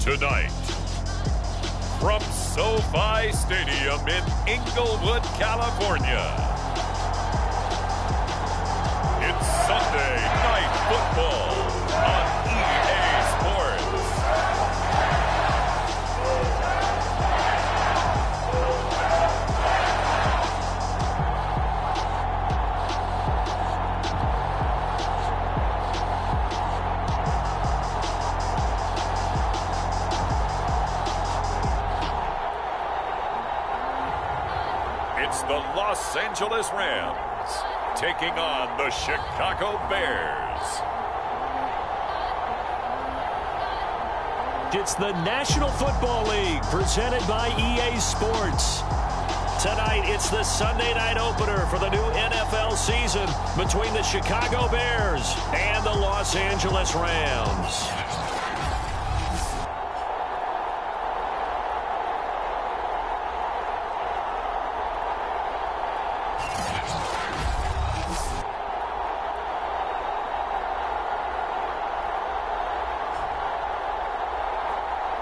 Tonight, from SoFi Stadium in Inglewood, California, it's Sunday Night Football on EA Sports. It's the Los Angeles Rams taking on the Chicago Bears. It's the National Football League presented by EA Sports. Tonight, it's the Sunday night opener for the new NFL season between the Chicago Bears and the Los Angeles Rams.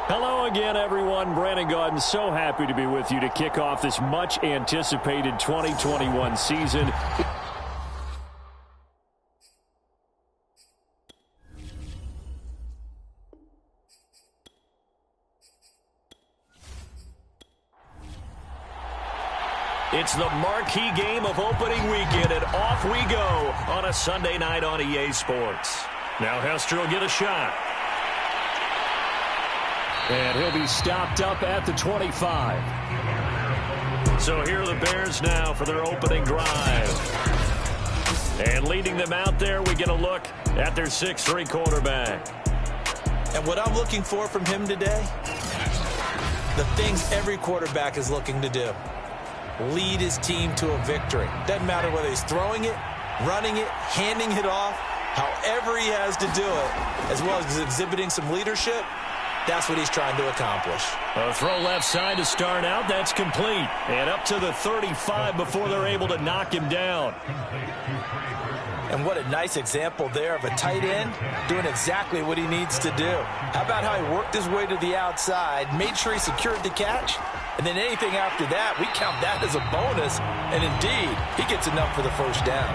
Hello again, everyone. Brandon Gaudin, so happy to be with you to kick off this much-anticipated 2021 season. It's the marquee game of opening weekend, and off we go on a Sunday night on EA Sports. Now Hester will get a shot. And he'll be stopped up at the 25. So here are the Bears now for their opening drive. And leading them out there, we get a look at their 6'3" quarterback. And what I'm looking for from him today, the things every quarterback is looking to do. Lead his team to a victory. Doesn't matter whether he's throwing it, running it, handing it off, however he has to do it, as well as exhibiting some leadership. That's what he's trying to accomplish. A throw left side to start out. That's complete. And up to the 35 before they're able to knock him down. And what a nice example there of a tight end doing exactly what he needs to do. How about how he worked his way to the outside, made sure he secured the catch, and then anything after that, we count that as a bonus. And indeed, he gets enough for the first down.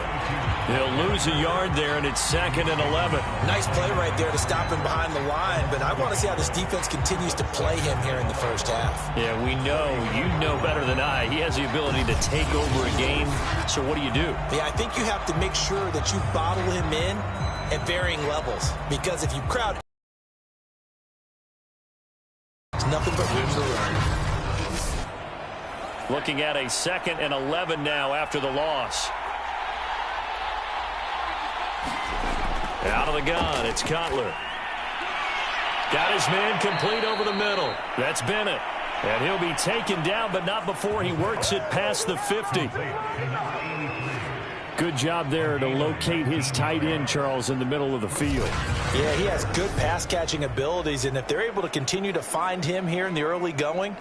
He'll lose a yard there, and it's 2nd and 11. Nice play right there to stop him behind the line, but I want to see how this defense continues to play him here in the first half. Yeah, we know. You know better than I. He has the ability to take over a game, so what do you do? Yeah, I think you have to make sure that you bottle him in at varying levels, because if you crowd, it's nothing but room to run. Looking at a 2nd and 11 now after the loss. Out of the gun, it's Cutler. Got his man complete over the middle. That's Bennett. And he'll be taken down, but not before he works it past the 50. Good job there to locate his tight end, Charles, in the middle of the field. Yeah, he has good pass-catching abilities, and if they're able to continue to find him here in the early going,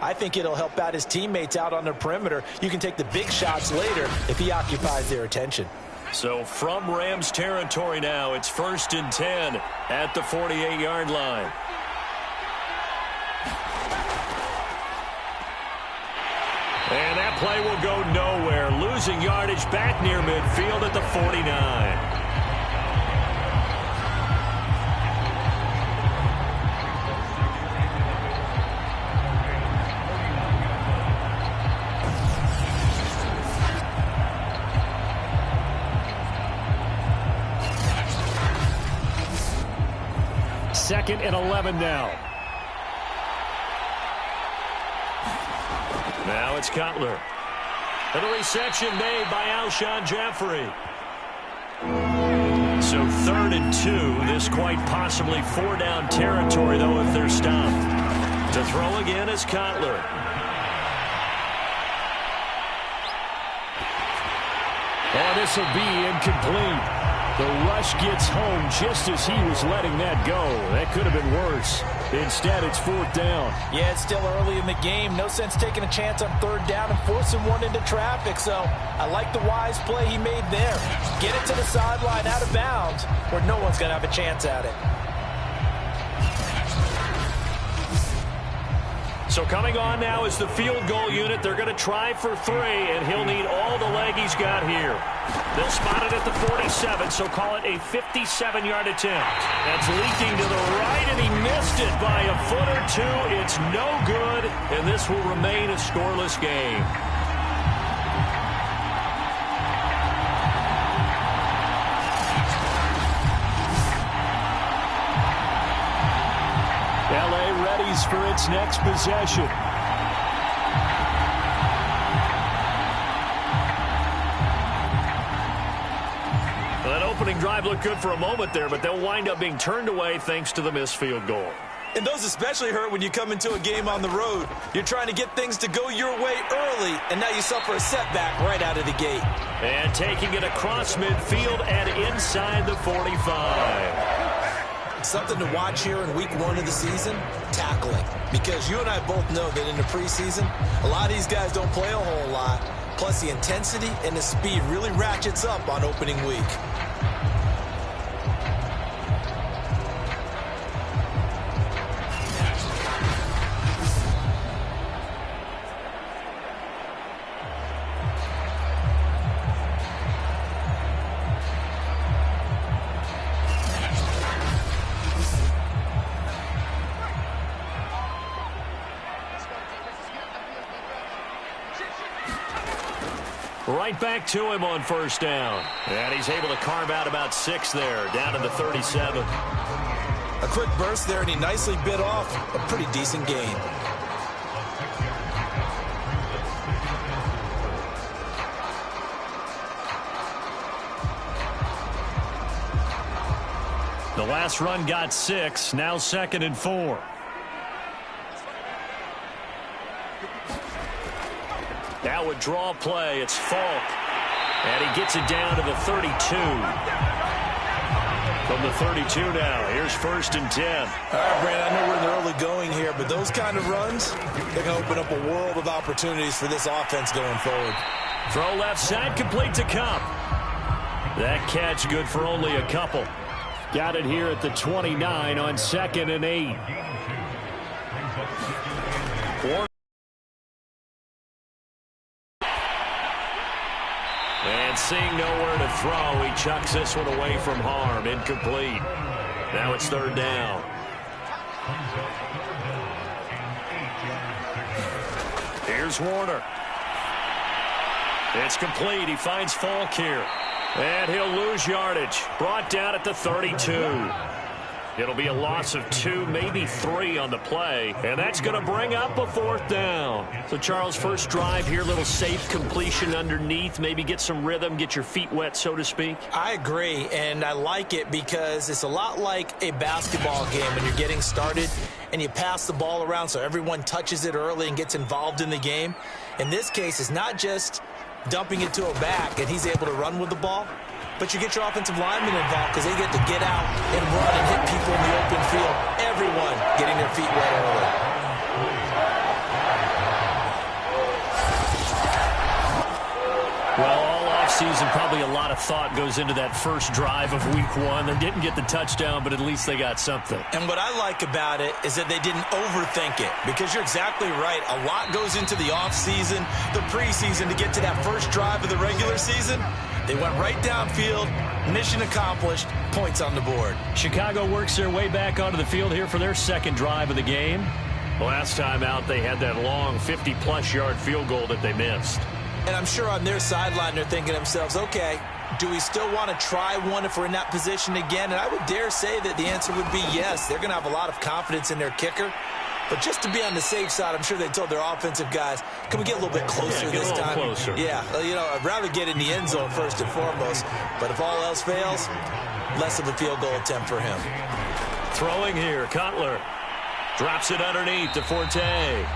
I think it'll help out his teammates out on the perimeter. You can take the big shots later if he occupies their attention. So from Rams territory now, it's 1st and 10 at the 48-yard line. And that play will go nowhere. Losing yardage back near midfield at the 49. Second and 11 now. Now it's Cutler. And a reception made by Alshon Jeffrey. So 3rd and 2. This quite possibly 4-down territory, though, if they're stopped. To throw again is Cutler. Oh, this will be incomplete. The rush gets home just as he was letting that go. That could have been worse. Instead, it's 4th down. Yeah, it's still early in the game. No sense taking a chance on 3rd down and forcing one into traffic. So I like the wise play he made there. Get it to the sideline out of bounds where no one's going to have a chance at it. So coming on now is the field goal unit. They're going to try for 3, and he'll need all the leg he's got here. They'll spot it at the 47, so call it a 57-yard attempt. That's leaking to the right, and he missed it by a foot or 2. It's no good, and this will remain a scoreless game. LA readies for its next possession. Well, that opening drive looked good for a moment there, but they'll wind up being turned away thanks to the missed field goal. And those especially hurt when you come into a game on the road. You're trying to get things to go your way early, and now you suffer a setback right out of the gate. And taking it across midfield and inside the 45. Something to watch here in week 1 of the season, tackling. Because you and I both know that in the preseason, a lot of these guys don't play a whole lot. Plus the intensity and the speed really ratchets up on opening week. Right back to him on first down. And he's able to carve out about 6 there, down to the 37. A quick burst there, and he nicely bit off a pretty decent gain. The last run got 6, now 2nd and 4. Now a draw play. It's Falk. And he gets it down to the 32. From the 32 now. Here's 1st and 10. All right, Brandon, I know we're in the early going here, but those kind of runs, they're going to open up a world of opportunities for this offense going forward. Throw left side, complete to Cup. That catch good for only a couple. Got it here at the 29 on 2nd and 8. And seeing nowhere to throw, he chucks this one away from harm. Incomplete. Now it's 3rd down. Here's Warner. It's complete. He finds Falk here. And he'll lose yardage. Brought down at the 32. It'll be a loss of 2, maybe 3 on the play. And that's going to bring up a 4th down. So, Charles, first drive here, little safe completion underneath. Maybe get some rhythm, get your feet wet, so to speak. I agree, and I like it because it's a lot like a basketball game when you're getting started and you pass the ball around so everyone touches it early and gets involved in the game. In this case, it's not just dumping it to a back and he's able to run with the ball, but you get your offensive linemen involved because they get to get out and run and hit people in the open field. Everyone getting their feet wet early. Well, all offseason, probably a lot of thought goes into that first drive of week 1. They didn't get the touchdown, but at least they got something. And what I like about it is that they didn't overthink it, because you're exactly right. A lot goes into the offseason, the preseason to get to that first drive of the regular season. They went right downfield, mission accomplished, points on the board. Chicago works their way back onto the field here for their 2nd drive of the game. Last time out, they had that long 50-plus yard field goal that they missed. And I'm sure on their sideline they're thinking to themselves, okay, do we still want to try one if we're in that position again? And I would dare say that the answer would be yes. They're going to have a lot of confidence in their kicker. But just to be on the safe side, I'm sure they told their offensive guys, can we get a little bit closer this time? Closer. Yeah, you know, I'd rather get in the end zone first and foremost. But if all else fails, less of a field goal attempt for him. Throwing here, Cutler. Drops it underneath to Forte.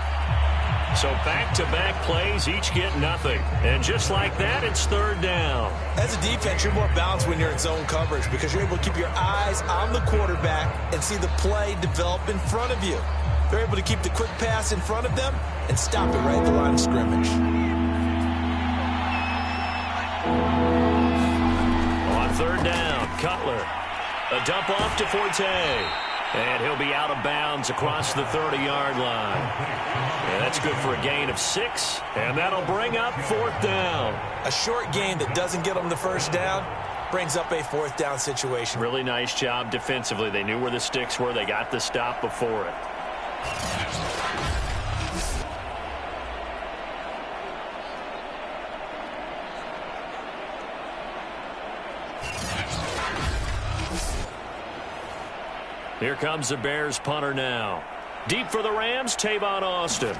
So back-to-back plays, each get nothing. And just like that, it's 3rd down. As a defense, you're more balanced when you're in zone coverage because you're able to keep your eyes on the quarterback and see the play develop in front of you. They're able to keep the quick pass in front of them and stop it right at the line of scrimmage. On 3rd down, Cutler. A dump off to Forte. And he'll be out of bounds across the 30-yard line. And that's good for a gain of 6. And that'll bring up 4th down. A short gain that doesn't get them the first down brings up a 4th down situation. Really nice job defensively. They knew where the sticks were. They got the stop before it. Here comes the Bears punter now. Deep for the Rams, Tavon Austin.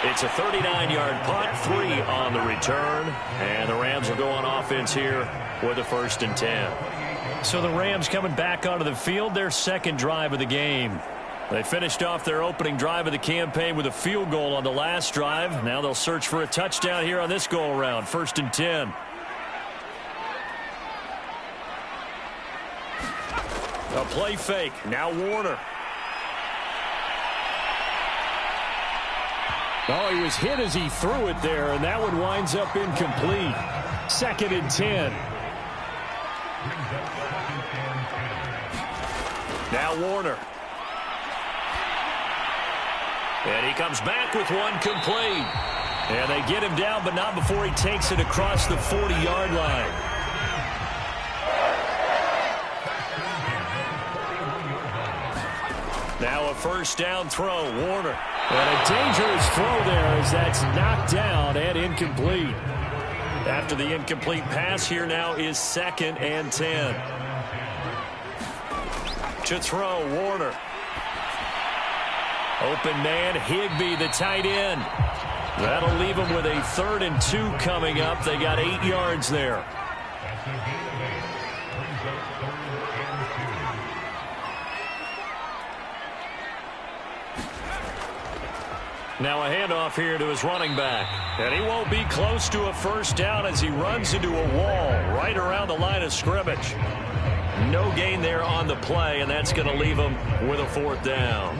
It's a 39-yard punt, 3 on the return. And the Rams will go on offense here with a 1st and 10. So the Rams coming back onto the field, their second drive of the game. They finished off their opening drive of the campaign with a field goal on the last drive. Now they'll search for a touchdown here on this go-around. 1st and 10. A play fake. Now Warner. Oh, he was hit as he threw it there, and that one winds up incomplete. 2nd and 10. Now Warner. And he comes back with one complete. And they get him down, but not before he takes it across the 40-yard line. Now a 1st down throw, Warner. And a dangerous throw there as that's knocked down and incomplete. After the incomplete pass, here now is 2nd and 10. To throw, Warner. Open man, Higbee, the tight end. That'll leave them with a 3rd and 2 coming up. They got 8 yards there. Now a handoff here to his running back. And he won't be close to a 1st down as he runs into a wall right around the line of scrimmage. No gain there on the play, and that's going to leave him with a 4th down.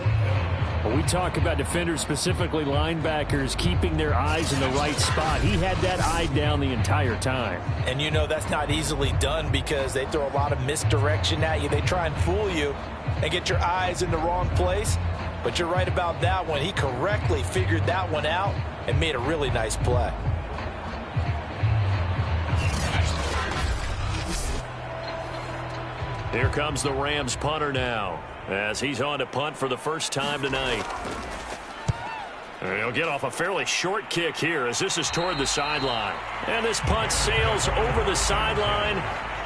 When we talk about defenders, specifically linebackers, keeping their eyes in the right spot, he had that eye down the entire time. And you know that's not easily done because they throw a lot of misdirection at you. They try and fool you and get your eyes in the wrong place. But you're right about that one. He correctly figured that one out and made a really nice play. Here comes the Rams punter now as he's on to punt for the first time tonight. And he'll get off a fairly short kick here as this is toward the sideline. And this punt sails over the sideline.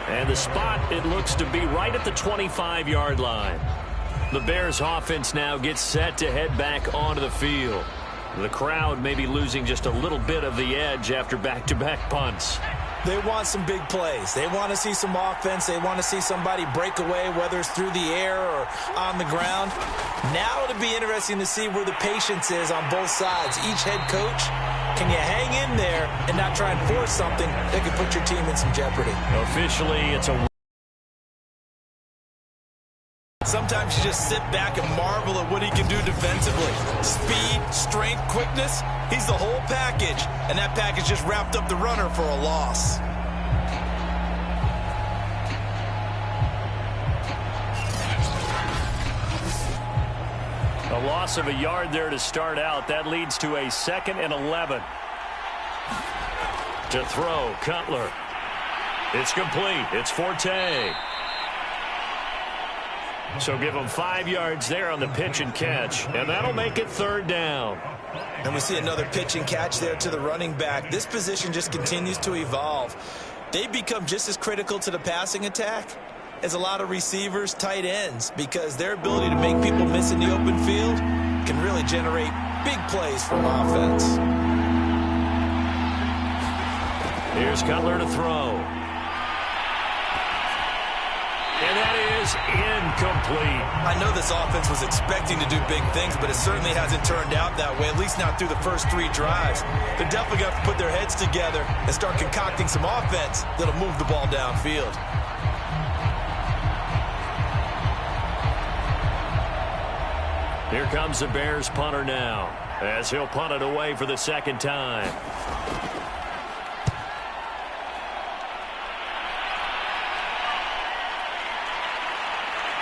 And the spot, it looks to be right at the 25-yard line. The Bears offense now gets set to head back onto the field. The crowd may be losing just a little bit of the edge after back-to-back punts. They want some big plays. They want to see some offense. They want to see somebody break away, whether it's through the air or on the ground. Now it'll be interesting to see where the patience is on both sides. Each head coach, can you hang in there and not try and force something that could put your team in some jeopardy? Officially, it's a... Sometimes you just sit back and marvel at what he can do defensively. Speed, strength, quickness, he's the whole package. And that package just wrapped up the runner for a loss. A loss of a yard there to start out. That leads to a 2nd and 11. To throw, Cutler. It's complete. It's Forte. So give them 5 yards there on the pitch and catch. And that'll make it 3rd down. And we see another pitch and catch there to the running back. This position just continues to evolve. They become just as critical to the passing attack as a lot of receivers, tight ends, because their ability to make people miss in the open field can really generate big plays from offense. Here's Cutler to throw. And that is incomplete. I know this offense was expecting to do big things, but it certainly hasn't turned out that way, at least not through the first 3 drives. They're definitely going to have to put their heads together and start concocting some offense that'll move the ball downfield. Here comes the Bears punter now as he'll punt it away for the 2nd time.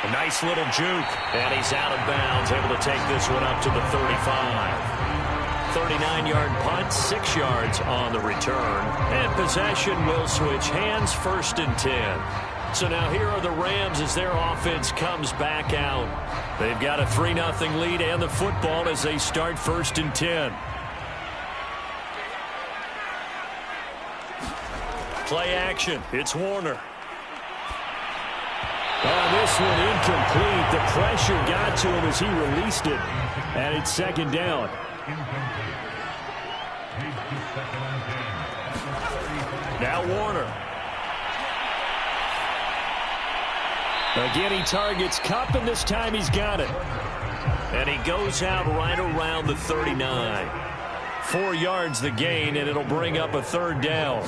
A nice little juke, and he's out of bounds, able to take this one up to the 35. 39-yard punt, 6 yards on the return. And possession will switch hands, 1st and 10. So now here are the Rams as their offense comes back out. They've got a 3-0 lead and the football as they start 1st and 10. Play action. It's Warner. This one incomplete. The pressure got to him as he released it. And it's 2nd down. Now Warner. Again, he targets Kupp, and this time he's got it. And he goes out right around the 39. 4 yards the gain, and it'll bring up a 3rd down.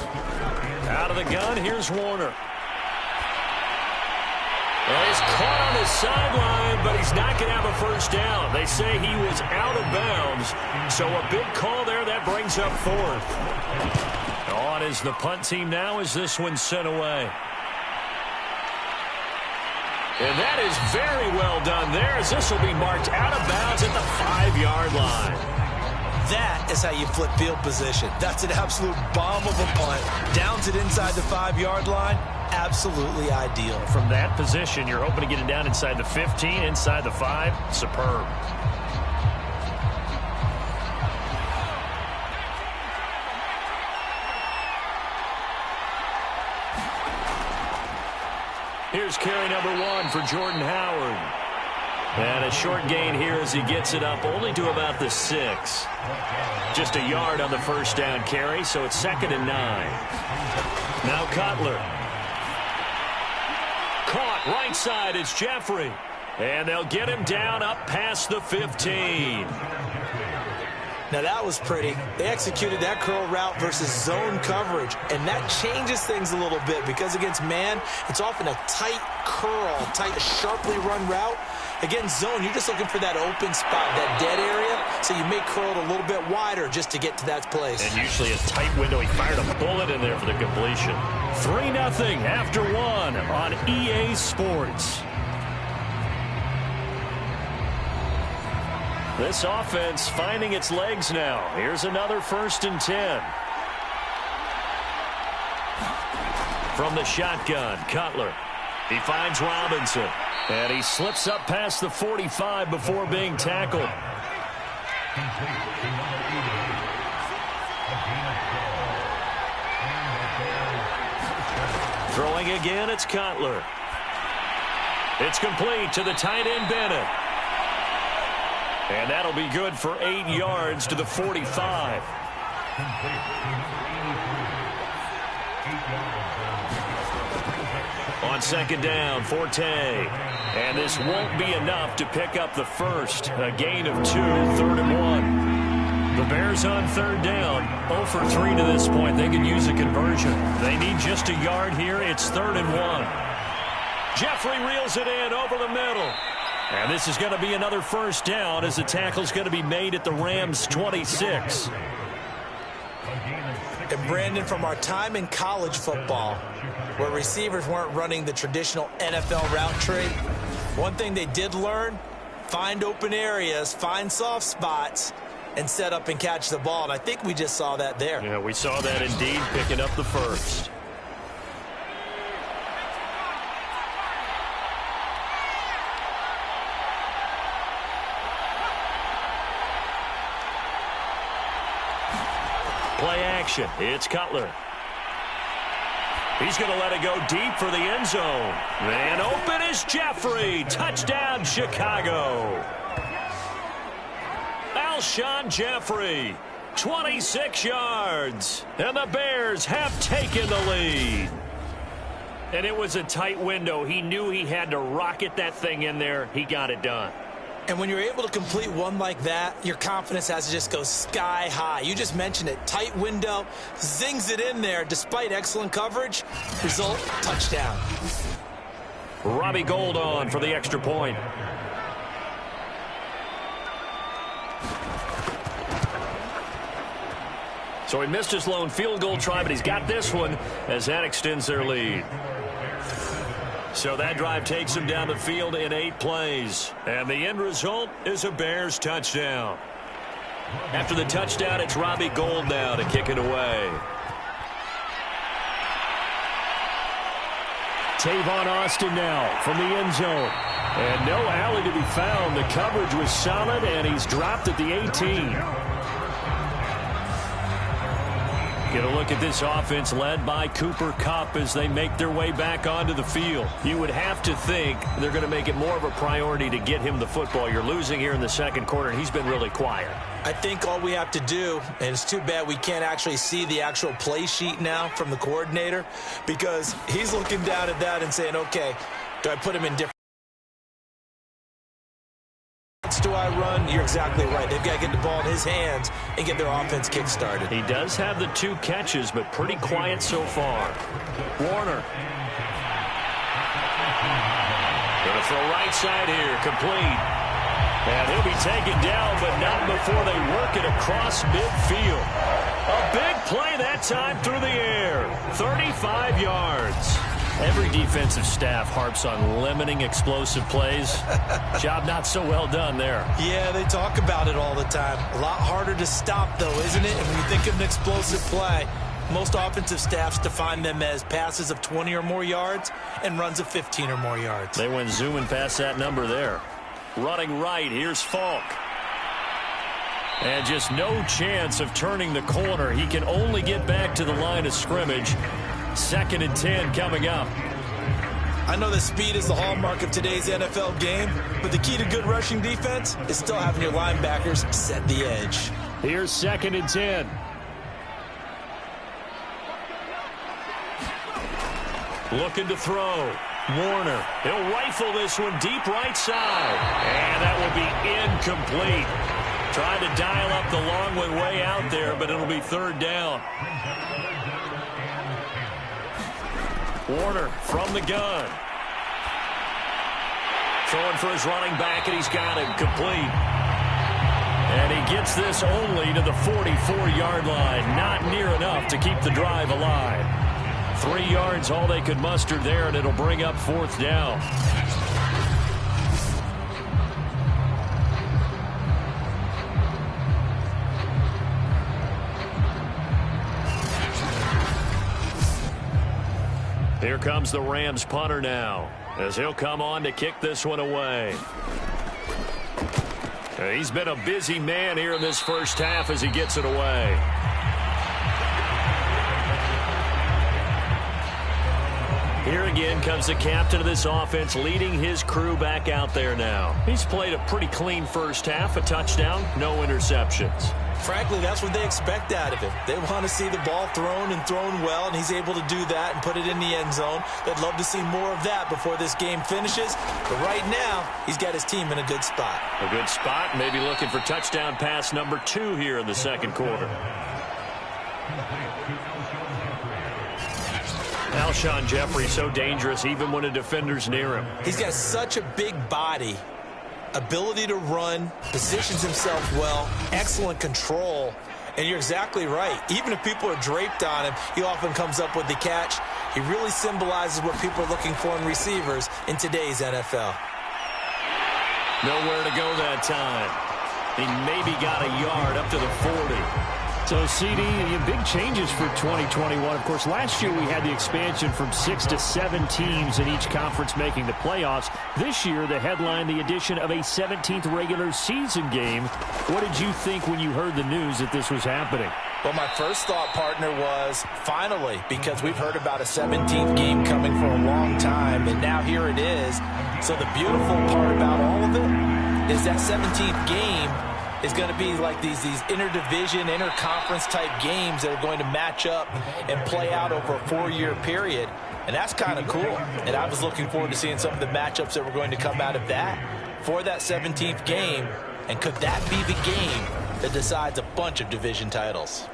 Out of the gun, here's Warner. Well, he's caught on the sideline, but he's not going to have a 1st down. They say he was out of bounds, so a big call there. That brings up 4th. On is the punt team now as this one's sent away. And that is very well done there as this will be marked out of bounds at the 5-yard line. That is how you flip field position. That's an absolute bomb of a punt. Downs it inside the 5-yard line. Absolutely ideal. From that position, you're hoping to get it down inside the 15, inside the 5. Superb. Here's carry number 1 for Jordan Howard. And a short gain here as he gets it up only to about the 6. Just a yard on the 1st down carry, so it's 2nd and 9. Now Cutler. Caught right side, it's Jeffrey. And they'll get him down up past the 15. Now that was pretty. They executed that curl route versus zone coverage, and that changes things a little bit because against man, it's often a tight curl, tight, sharply run route. Against zone, you're just looking for that open spot, that dead area, so you may curl it a little bit wider just to get to that place. And usually a tight window. He fired a bullet in there for the completion. 3-0 after 1 on EA Sports. This offense finding its legs now. Here's another 1st and 10. From the shotgun, Cutler. He finds Robinson. And he slips up past the 45 before being tackled. Throwing again, it's Cutler. It's complete to the tight end, Bennett. And that'll be good for 8 yards to the 45. On 2nd down, Forte. And this won't be enough to pick up the 1st. A gain of 2, 3rd and 1. The Bears on 3rd down. 0 for 3 to this point. They could use a conversion. They need just a yard here. It's 3rd and 1. Jeffrey reels it in over the middle. And this is going to be another 1st down as the tackle's going to be made at the Rams' 26. And Brandon, from our time in college football, where receivers weren't running the traditional NFL route tree, one thing they did learn, find open areas, find soft spots, and set up and catch the ball. And I think we just saw that there. Yeah, we saw that indeed, picking up the 1st. Play action. It's Cutler. He's going to let it go deep for the end zone. And open is Jeffrey. Touchdown, Chicago. Alshon Jeffrey, 26 yards. And the Bears have taken the lead. And it was a tight window. He knew he had to rocket that thing in there. He got it done. And when you're able to complete one like that, your confidence has to just go sky high. You just mentioned it. Tight window, zings it in there despite excellent coverage. Result, touchdown. Robbie Gould on for the extra point. So he missed his lone field goal try, but he's got this one as that extends their lead. So that drive takes him down the field in 8 plays. And the end result is a Bears touchdown. After the touchdown, it's Robbie Gould now to kick it away. Tavon Austin now from the end zone. And no alley to be found. The coverage was solid, and he's dropped at the 18. Get a look at this offense led by Cooper Kupp as they make their way back onto the field. You would have to think they're going to make it more of a priority to get him the football. You're losing here in the second quarter, and he's been really quiet. I think all we have to do, and it's too bad we can't actually see the actual play sheet now from the coordinator, because he's looking down at that and saying, okay, do I put him in different? Do I run? You're exactly right. They've got to get the ball in his hands and get their offense kick-started. He does have the 2 catches, but pretty quiet so far. Warner. Going to throw right side here, complete. And he'll be taken down, but not before they work it across midfield. A big play that time through the air. 35 yards. Every defensive staff harps on limiting explosive plays. Job not so well done there. Yeah, they talk about it all the time. A lot harder to stop, though, isn't it? And when you think of an explosive play, most offensive staffs define them as passes of 20 or more yards and runs of 15 or more yards. They went zooming past that number there. Running right, here's Falk. And just no chance of turning the corner. He can only get back to the line of scrimmage. 2nd and 10 coming up. I know that speed is the hallmark of today's NFL game, but the key to good rushing defense is still having your linebackers set the edge. Here's 2nd and 10. Looking to throw. Warner. He'll rifle this one deep right side. And that will be incomplete. Trying to dial up the long way out there, but it'll be 3rd down. Warner from the gun. Throwing for his running back, and he's got him complete. And he gets this only to the 44-yard line. Not near enough to keep the drive alive. 3 yards, all they could muster there, and it'll bring up 4th down. Here comes the Rams punter now, as he'll come on to kick this one away. He's been a busy man here in this first half as he gets it away. Here again comes the captain of this offense, leading his crew back out there now. He's played a pretty clean first half, a touchdown, no interceptions. Frankly, that's what they expect out of him. They want to see the ball thrown and thrown well, and he's able to do that and put it in the end zone. They'd love to see more of that before this game finishes. But right now, he's got his team in a good spot. A good spot, maybe looking for touchdown pass number 2 here in the second quarter. Alshon Jeffrey so dangerous even when a defender's near him. He's got such a big body. Ability to run, positions himself well, excellent control, and you're exactly right. Even if people are draped on him, he often comes up with the catch. He really symbolizes what people are looking for in receivers in today's NFL. Nowhere to go that time. He maybe got a yard up to the 40. So, CD, big changes for 2021. Of course, last year we had the expansion from 6 to 7 teams in each conference making the playoffs. This year, the headline, the addition of a 17th regular season game. What did you think when you heard the news that this was happening? Well, my first thought, partner, was finally, because we've heard about a 17th game coming for a long time, and now here it is. So the beautiful part about all of it is that 17th game is going to be like these interdivision, interconference type games that are going to match up and play out over a 4-year period. And that's kind of cool. And I was looking forward to seeing some of the matchups that were going to come out of that for that 17th game. And could that be the game that decides a bunch of division titles?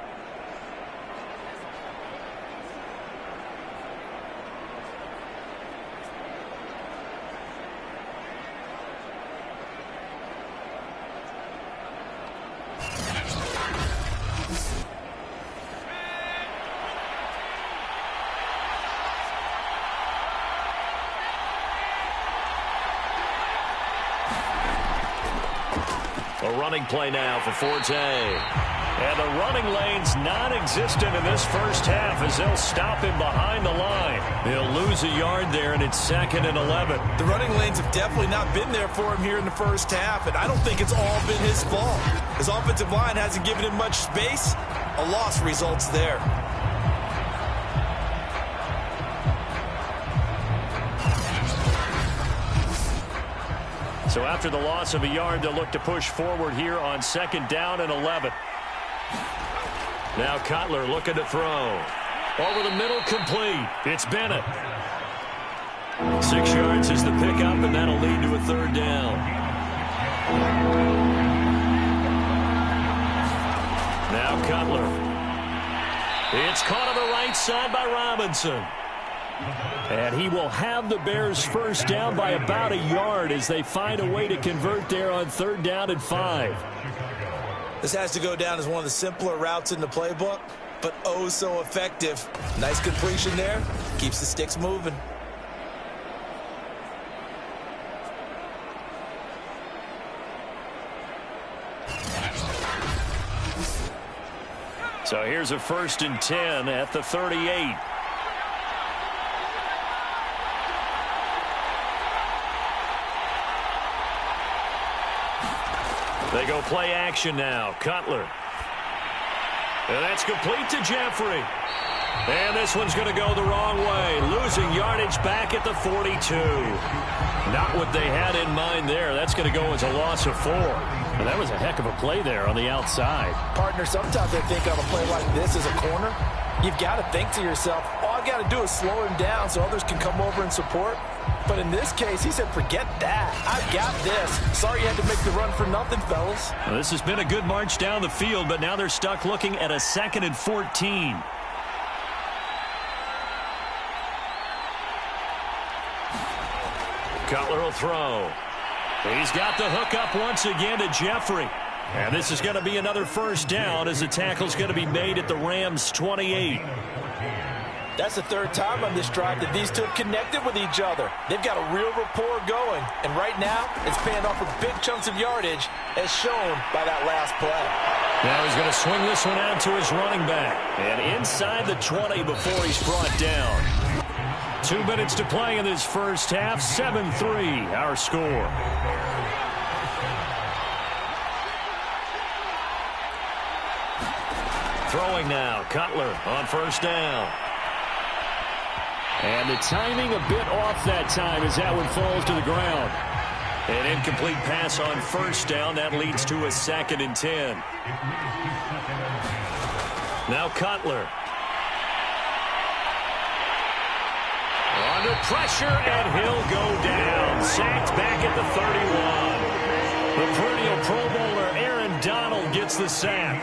running play now for Forte. And the running lane's non-existent in this first half as they'll stop him behind the line. He'll lose a yard there, and it's 2nd and 11. The running lanes have definitely not been there for him here in the first half, and I don't think it's all been his fault. His offensive line hasn't given him much space. A loss results there. So after the loss of a yard, they'll look to push forward here on 2nd down and 11. Now Cutler looking to throw. Over the middle, complete. It's Bennett. 6 yards is the pickup, and that'll lead to a 3rd down. Now Cutler. It's caught on the right side by Robinson. And he will have the Bears first down by about a yard as they find a way to convert there on 3rd down and 5. This has to go down as one of the simpler routes in the playbook, but oh so effective. Nice completion there. Keeps the sticks moving. So here's a 1st and 10 at the 38. They go play action now. Cutler. And that's complete to Jeffrey. And this one's going to go the wrong way. Losing yardage back at the 42. Not what they had in mind there. That's going to go as a loss of 4. And that was a heck of a play there on the outside. Partner, sometimes I think on a play like this as a corner, you've got to think to yourself, all I've got to do is slow him down so others can come over and support. But in this case, he said, forget that. I've got this. Sorry you had to make the run for nothing, fellas. Well, this has been a good march down the field, but now they're stuck looking at a 2nd and 14. Cutler will throw. He's got the hook up once again to Jeffrey. And this is going to be another 1st down as the tackle's going to be made at the Rams' 28. That's the 3rd time on this drive that these two have connected with each other. They've got a real rapport going. And right now, it's paying off with big chunks of yardage, as shown by that last play. Now he's going to swing this one out to his running back. And inside the 20 before he's brought down. 2 minutes to play in this first half. 7-3, our score. Throwing now. Cutler on 1st down. And the timing a bit off that time as that one falls to the ground. An incomplete pass on 1st down. That leads to a 2nd and 10. Now Cutler. Under pressure, and he'll go down. Sacked back at the 31. The perennial Pro Bowler Aaron Donald gets the sack.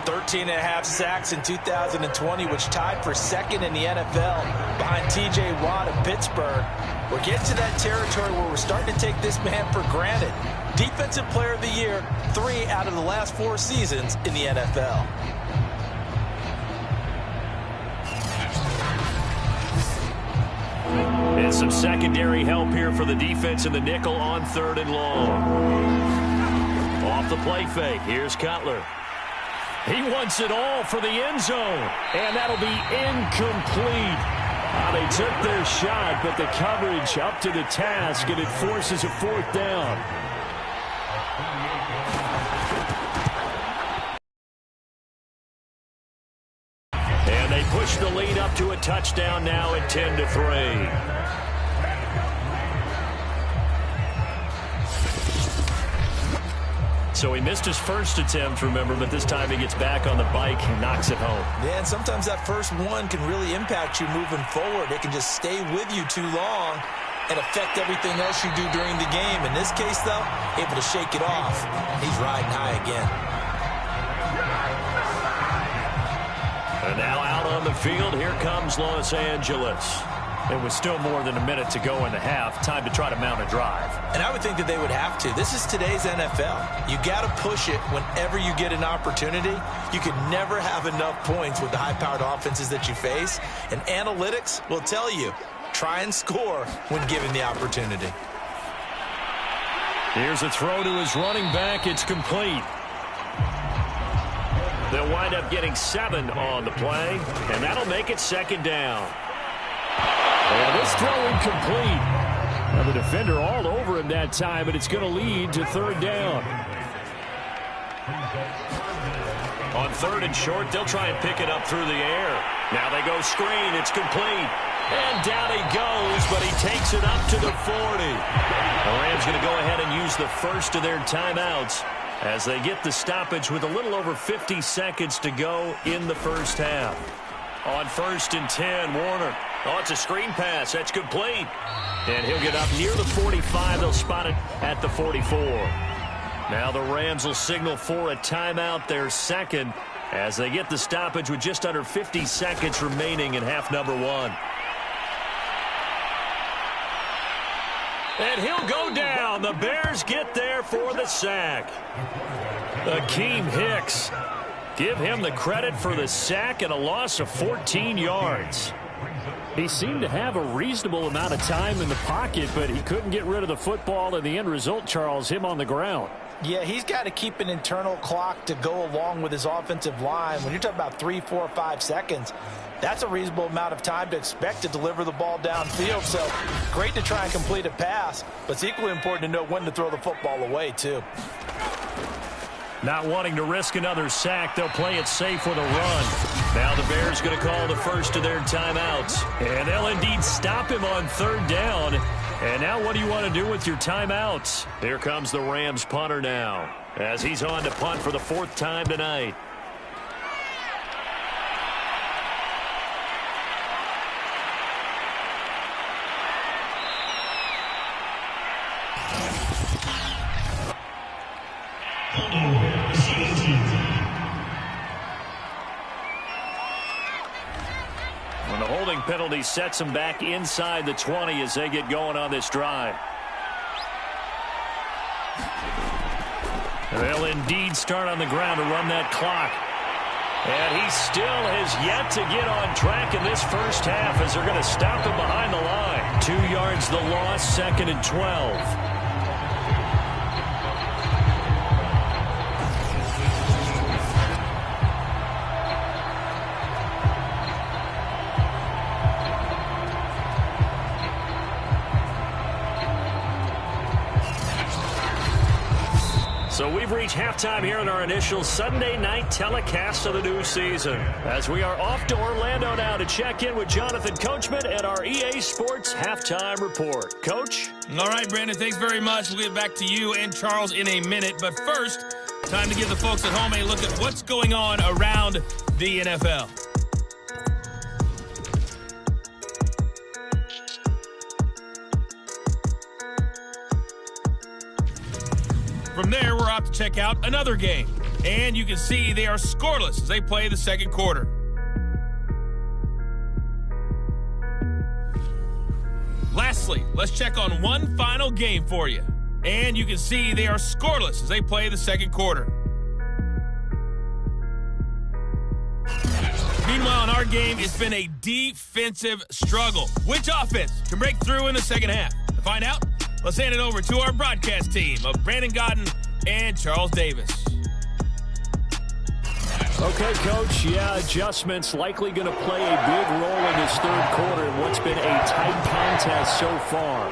13.5 sacks in 2020, which tied for 2nd in the NFL behind T.J. Watt of Pittsburgh. We're getting to that territory where we're starting to take this man for granted. Defensive Player of the Year, 3 out of the last 4 seasons in the NFL. And some secondary help here for the defense in the nickel on 3rd and long. Off the play fake, here's Cutler. He wants it all for the end zone. And that'll be incomplete. They took their shot, but the coverage up to the task, and it forces a 4th down. And they push the lead up to a touchdown now at 10-3. So he missed his first attempt, remember, but this time he gets back on the bike and knocks it home. Yeah, and sometimes that first one can really impact you moving forward. It can just stay with you too long and affect everything else you do during the game. In this case, though, able to shake it off. He's riding high again. And now out on the field, here comes Los Angeles. It was still more than a minute to go in the half. Time to try to mount a drive. And I would think that they would have to. This is today's NFL. You got to push it whenever you get an opportunity. You can never have enough points with the high-powered offenses that you face. And analytics will tell you, try and score when given the opportunity. Here's a throw to his running back. It's complete. They'll wind up getting 7 on the play, and that'll make it 2nd down. And this throw incomplete. Now the defender all over him that time, but it's going to lead to 3rd down. On 3rd and short, they'll try and pick it up through the air. Now they go screen. It's complete. And down he goes, but he takes it up to the 40. The Rams going to go ahead and use the first of their timeouts as they get the stoppage with a little over 50 seconds to go in the first half. On 1st and 10, Warner. Oh, it's a screen pass. That's complete. And he'll get up near the 45. They'll spot it at the 44. Now the Rams will signal for a timeout, their 2nd, as they get the stoppage with just under 50 seconds remaining in half number 1. And he'll go down. The Bears get there for the sack. Akeem Hicks. Give him the credit for the sack and a loss of 14 yards. He seemed to have a reasonable amount of time in the pocket, but he couldn't get rid of the football, and the end result, Charles, him on the ground. Yeah, he's got to keep an internal clock to go along with his offensive line. When you're talking about 3, 4, 5 seconds, that's a reasonable amount of time to expect to deliver the ball downfield. So great to try and complete a pass, but it's equally important to know when to throw the football away, too. Not wanting to risk another sack, they'll play it safe with a run. Now the Bears going to call the first of their timeouts. And they'll indeed stop him on 3rd down. And now what do you want to do with your timeouts? Here comes the Rams punter now, as he's on to punt for the 4th time tonight. When the holding penalty sets them back inside the 20 as they get going on this drive. They'll indeed start on the ground to run that clock. And he still has yet to get on track in this first half as they're going to stop him behind the line. 2 yards the loss, 2nd and 12. So we've reached halftime here in our initial Sunday night telecast of the new season, as we are off to Orlando now to check in with Jonathan Coachman at our EA Sports Halftime Report. Coach? All right, Brandon, thanks very much. We'll get back to you and Charles in a minute. But first, time to give the folks at home a look at what's going on around the NFL. From there, we're off to check out another game. And you can see they are scoreless as they play the 2nd quarter. Lastly, let's check on one final game for you. And you can see they are scoreless as they play the 2nd quarter. Meanwhile, in our game, it's been a defensive struggle. Which offense can break through in the 2nd half? To find out, let's hand it over to our broadcast team of Brandon Godden and Charles Davis. Okay, Coach, adjustments likely going to play a big role in this 3rd quarter in what's been a tight contest so far.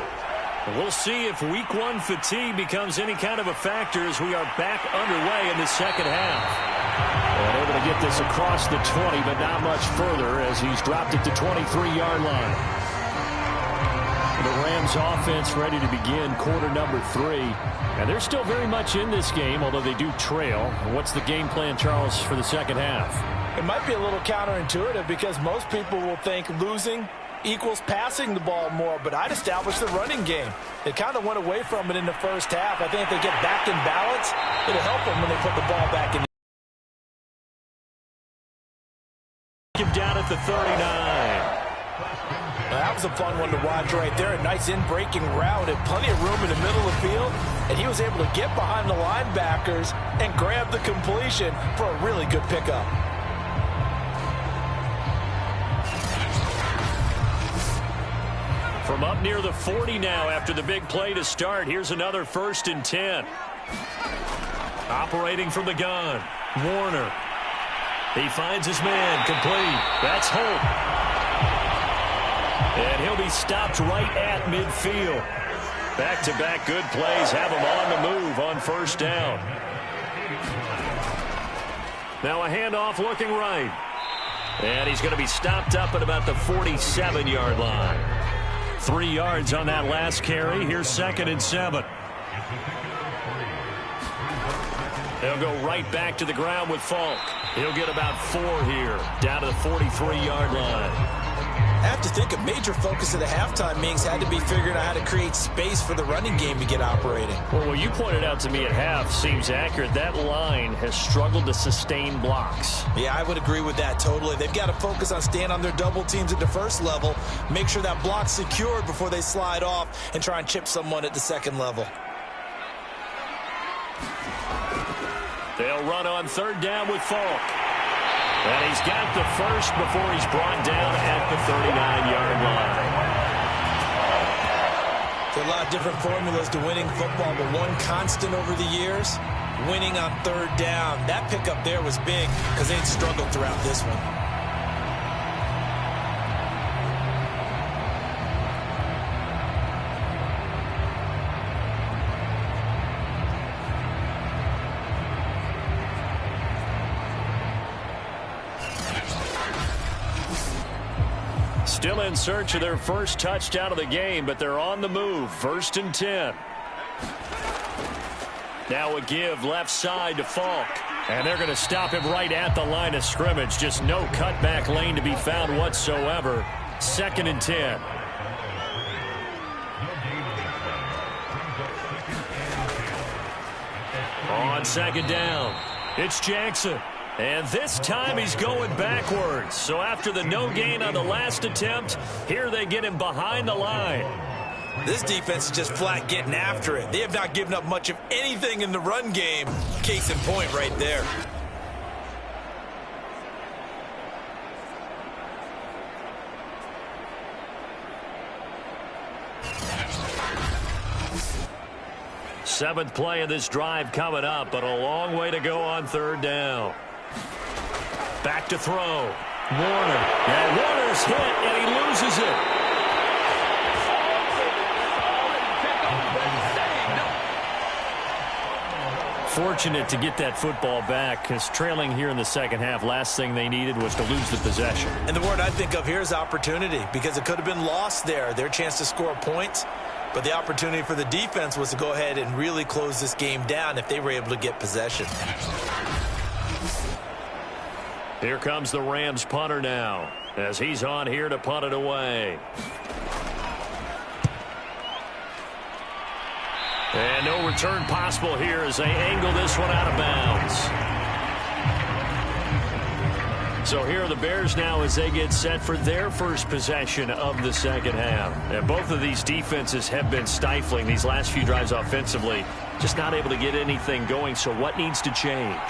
We'll see if week 1 fatigue becomes any kind of a factor as we are back underway in the 2nd half. And able to get this across the 20, but not much further as he's dropped it to 23-yard line. The Rams offense ready to begin quarter number 3. And they're still very much in this game, although they do trail. And what's the game plan, Charles, for the 2nd half? It might be a little counterintuitive because most people will think losing equals passing the ball more, but I'd establish the running game. They kind of went away from it in the first half. I think if they get back in balance, it'll help them when they put the ball back in. Him down at the 39. That was a fun one to watch right there. A nice in-breaking route and plenty of room in the middle of the field. And he was able to get behind the linebackers and grab the completion for a really good pickup. From up near the 40 now after the big play to start. Here's another 1st and 10. Operating from the gun, Warner. He finds his man, complete. That's Holt. And he'll be stopped right at midfield. Back-to-back good plays have him on the move on 1st down. Now a handoff looking right. And he's going to be stopped up at about the 47-yard line. 3 yards on that last carry. Here's 2nd and 7. They'll go right back to the ground with Falk. He'll get about 4 here, down to the 43-yard line. I have to think a major focus of the halftime meetings had to be figuring out how to create space for the running game to get operating. Well, what you pointed out to me at half seems accurate. That line has struggled to sustain blocks. Yeah, I would agree with that totally. They've got to focus on staying on their double teams at the first level, make sure that block's secured before they slide off and try and chip someone at the second level. They'll run on 3rd down with Falk. And he's got the first before he's brought down at the 39-yard line. There are a lot of different formulas to winning football, but one constant over the years, winning on 3rd down. That pickup there was big because they'd struggled throughout this one. Still in search of their first touchdown of the game, but they're on the move. 1st and 10. Now a give left side to Falk. And they're going to stop him right at the line of scrimmage. Just no cutback lane to be found whatsoever. 2nd and 10. On 2nd down, it's Jackson. And this time he's going backwards. So after the no gain on the last attempt, here they get him behind the line. This defense is just flat getting after it. They have not given up much of anything in the run game. Case in point right there. Seventh play of this drive coming up, but a long way to go on 3rd down. Back to throw. Warner. And Warner's hit, and he loses it. Fortunate to get that football back, because trailing here in the second half, last thing they needed was to lose the possession. And the word I think of here is opportunity, because it could have been lost there. Their chance to score points, but the opportunity for the defense was to go ahead and really close this game down if they were able to get possession. Here comes the Rams punter now, as he's on here to punt it away. And no return possible here as they angle this one out of bounds. So here are the Bears now as they get set for their first possession of the second half. And both of these defenses have been stifling these last few drives offensively. Just not able to get anything going, so what needs to change?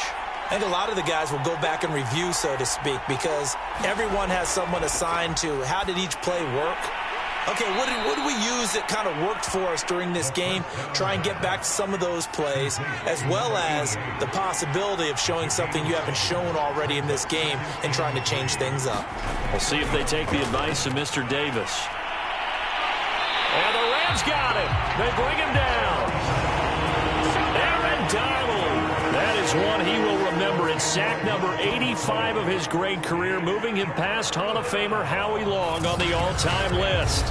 I think a lot of the guys will go back and review, so to speak, because everyone has someone assigned to how did each play work. Okay, what did we use that kind of worked for us during this game? Try and get back to some of those plays, as well as the possibility of showing something you haven't shown already in this game and trying to change things up. We'll see if they take the advice of Mr. Davis. And the Rams got him. They bring him down. Aaron Donald. That is one he will remember. It's sack number 85 of his great career, moving him past Hall of Famer Howie Long on the all-time list.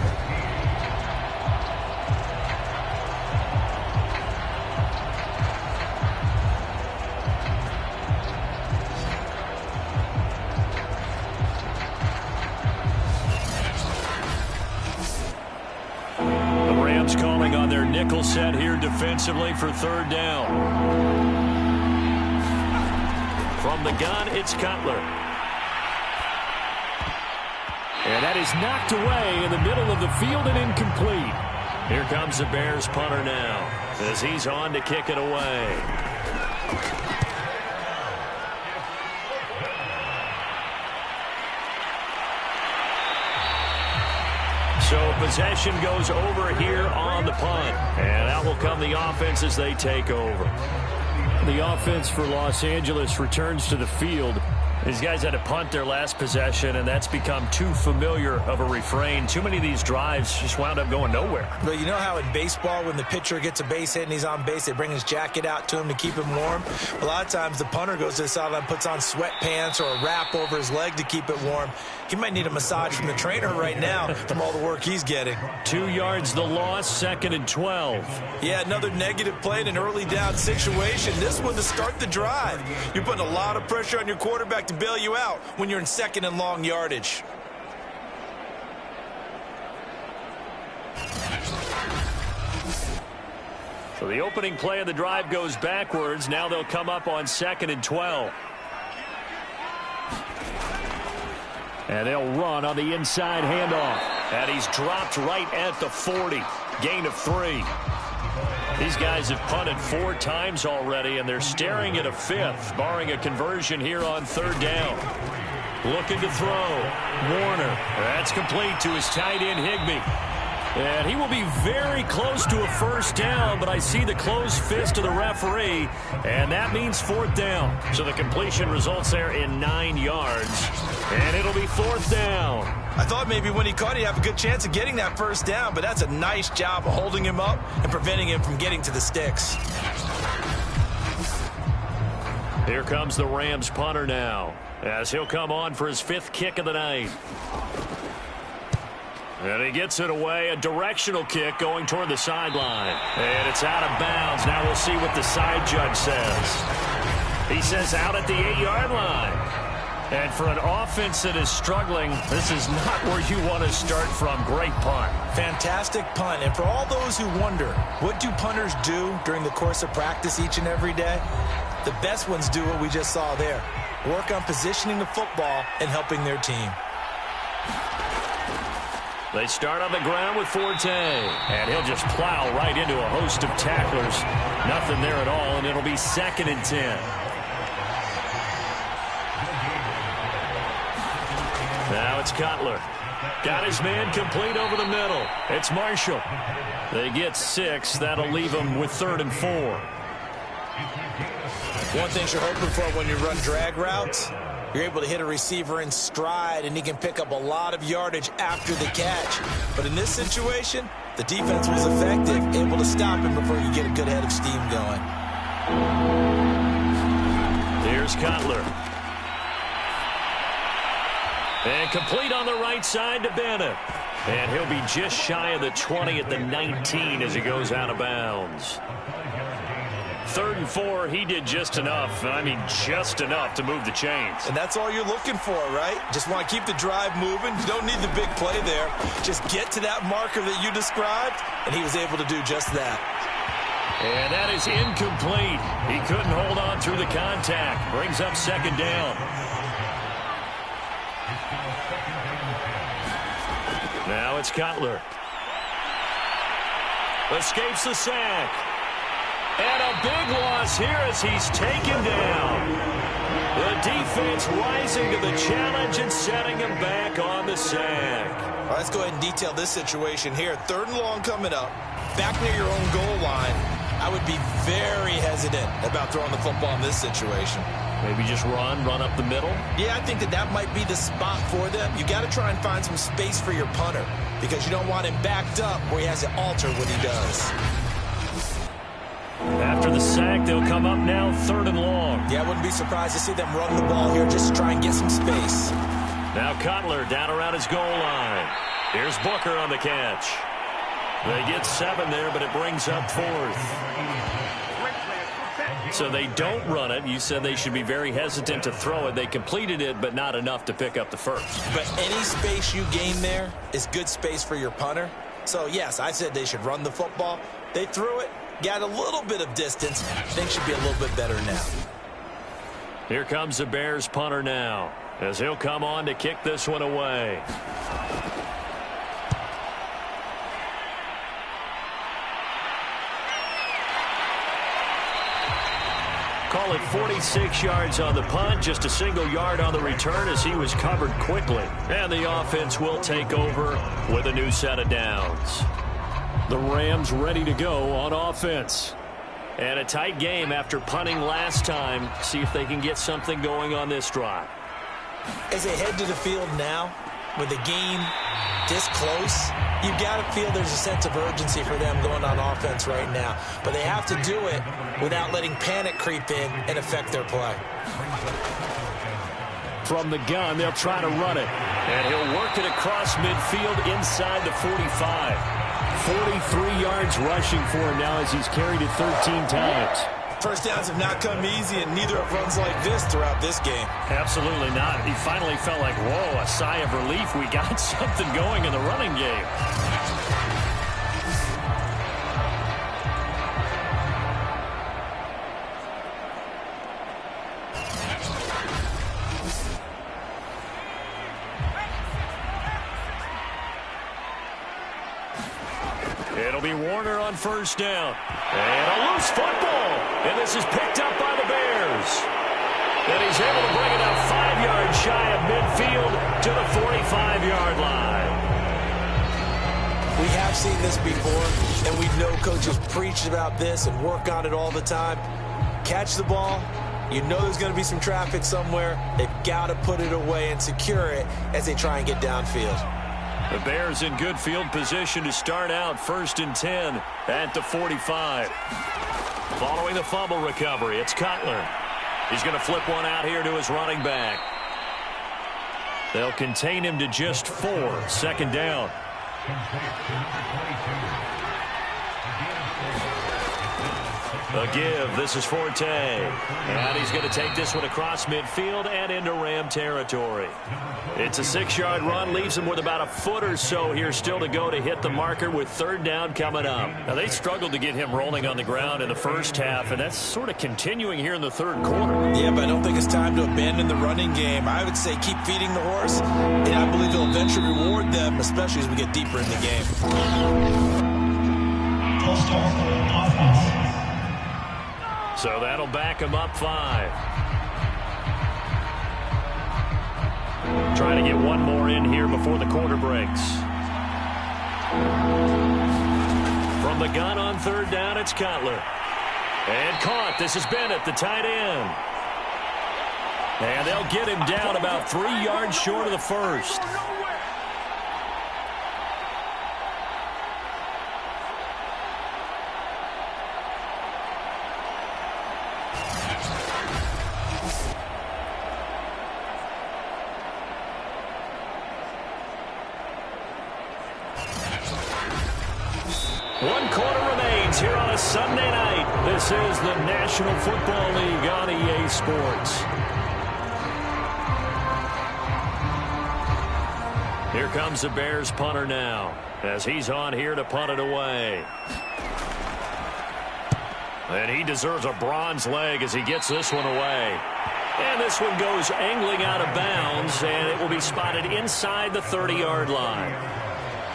The Rams calling on their nickel set here defensively for 3rd down. From the gun, it's Cutler. And that is knocked away in the middle of the field and incomplete. Here comes the Bears punter now as he's on to kick it away. So possession goes over here on the punt. And out will come the offense as they take over. The offense for Los Angeles returns to the field. These guys had to punt their last possession, and that's become too familiar of a refrain. Too many of these drives just wound up going nowhere. Well, you know how in baseball, when the pitcher gets a base hit and he's on base, they bring his jacket out to him to keep him warm? A lot of times the punter goes to the sideline, puts on sweatpants or a wrap over his leg to keep it warm. He might need a massage from the trainer right now from all the work he's getting. 2 yards the loss, 2nd and 12. Yeah, another negative play in an early down situation. This one to start the drive. You're putting a lot of pressure on your quarterback to bail you out when you're in 2nd and long yardage. So the opening play of the drive goes backwards. Now they'll come up on 2nd and 12. And they'll run on the inside handoff. And he's dropped right at the 40. Gain of 3. These guys have punted 4 times already, and they're staring at a 5th, barring a conversion here on 3rd down. Looking to throw. Warner. That's complete to his tight end, Higbee. And he will be very close to a 1st down, but I see the closed fist of the referee, and that means 4th down. So the completion results there in 9 yards, and it'll be 4th down. I thought maybe when he caught, he'd have a good chance of getting that 1st down, but that's a nice job of holding him up and preventing him from getting to the sticks. Here comes the Rams punter now, as he'll come on for his 5th kick of the night. And he gets it away, a directional kick going toward the sideline. And it's out of bounds. Now we'll see what the side judge says. He says out at the 8-yard line. And for an offense that is struggling, this is not where you want to start from. Great punt. Fantastic punt. And for all those who wonder, what do punters do during the course of practice each and every day? The best ones do what we just saw there. Work on positioning the football and helping their team. They start on the ground with Forte, and he'll just plow right into a host of tacklers. Nothing there at all, and it'll be 2nd and 10. Now it's Cutler. Got his man complete over the middle. It's Marshall. They get 6. That'll leave them with 3rd and 4. One thing you're hoping for when you run drag routes, you're able to hit a receiver in stride, and he can pick up a lot of yardage after the catch. But in this situation, the defense was effective, able to stop him before you get a good head of steam going. Here's Cutler. And complete on the right side to Bennett. And he'll be just shy of the 20 at the 19 as he goes out of bounds. 3rd and 4, he did just enough. I mean, just enough to move the chains. And that's all you're looking for, right? Just want to keep the drive moving. You don't need the big play there. Just get to that marker that you described, and he was able to do just that. And that is incomplete. He couldn't hold on through the contact. Brings up 2nd down. Now it's Cutler. Escapes the sack. And a big loss here as he's taken down. The defense rising to the challenge and setting him back on the sack. All right, let's go ahead and detail this situation here. 3rd and long coming up. Back near your own goal line. I would be very hesitant about throwing the football in this situation. Maybe just run up the middle? Yeah, I think that might be the spot for them. You got to try and find some space for your punter because you don't want him backed up where he has to alter what he does. After the sack, they'll come up now 3rd and long. Yeah, I wouldn't be surprised to see them run the ball here just to try and get some space. Now Cutler down around his goal line. Here's Booker on the catch. They get 7 there, but it brings up 4th. So they don't run it. You said they should be very hesitant to throw it. They completed it, but not enough to pick up the 1st. But any space you gain there is good space for your punter. So, yes, I said they should run the football. They threw it, got a little bit of distance. Things should be a little bit better now. Here comes the Bears punter now, as he'll come on to kick this one away. Call it 46 yards on the punt, just a single yard on the return as he was covered quickly. And the offense will take over with a new set of downs. The Rams ready to go on offense. And a tight game after punting last time. See if they can get something going on this drive. As they head to the field now, with the game this close, you've got to feel there's a sense of urgency for them going on offense right now. But they have to do it without letting panic creep in and affect their play. From the gun, they'll try to run it. And he'll work it across midfield inside the 45. 43 yards rushing for him now as he's carried it 13 times. First downs have not come easy, and neither have runs like this throughout this game. Absolutely not. He finally felt like, whoa, a sigh of relief. We got something going in the running game. It'll be Warner on first down. And a loose football. And this is picked up by the Bears. And he's able to bring it up 5 yards shy of midfield to the 45-yard line. We have seen this before, and we know coaches preach about this and work on it all the time. Catch the ball. You know there's going to be some traffic somewhere. They've got to put it away and secure it as they try and get downfield. The Bears in good field position to start out 1st and 10 at the 45. Following the fumble recovery, it's Cutler. He's going to flip one out here to his running back. They'll contain him to just 4. 2nd down. A give. This is Forte. And he's going to take this one across midfield and into Ram territory. It's a 6-yard run. Leaves him with about a foot or so here still to go to hit the marker with 3rd down coming up. Now, they struggled to get him rolling on the ground in the first half, and that's sort of continuing here in the 3rd quarter. Yeah, but I don't think it's time to abandon the running game. I would say keep feeding the horse, and I believe he'll eventually reward them, especially as we get deeper in the game. So that'll back him up 5. Trying to get one more in here before the quarter breaks. From the gun on 3rd down, it's Cutler. And caught. This is Bennett, the tight end. And they'll get him down about 3 yards short of the 1st. Sunday night. This is the National Football League on EA Sports. Here comes the Bears punter now as he's on here to punt it away. And he deserves a bronze leg as he gets this one away. And this one goes angling out of bounds, and it will be spotted inside the 30-yard line.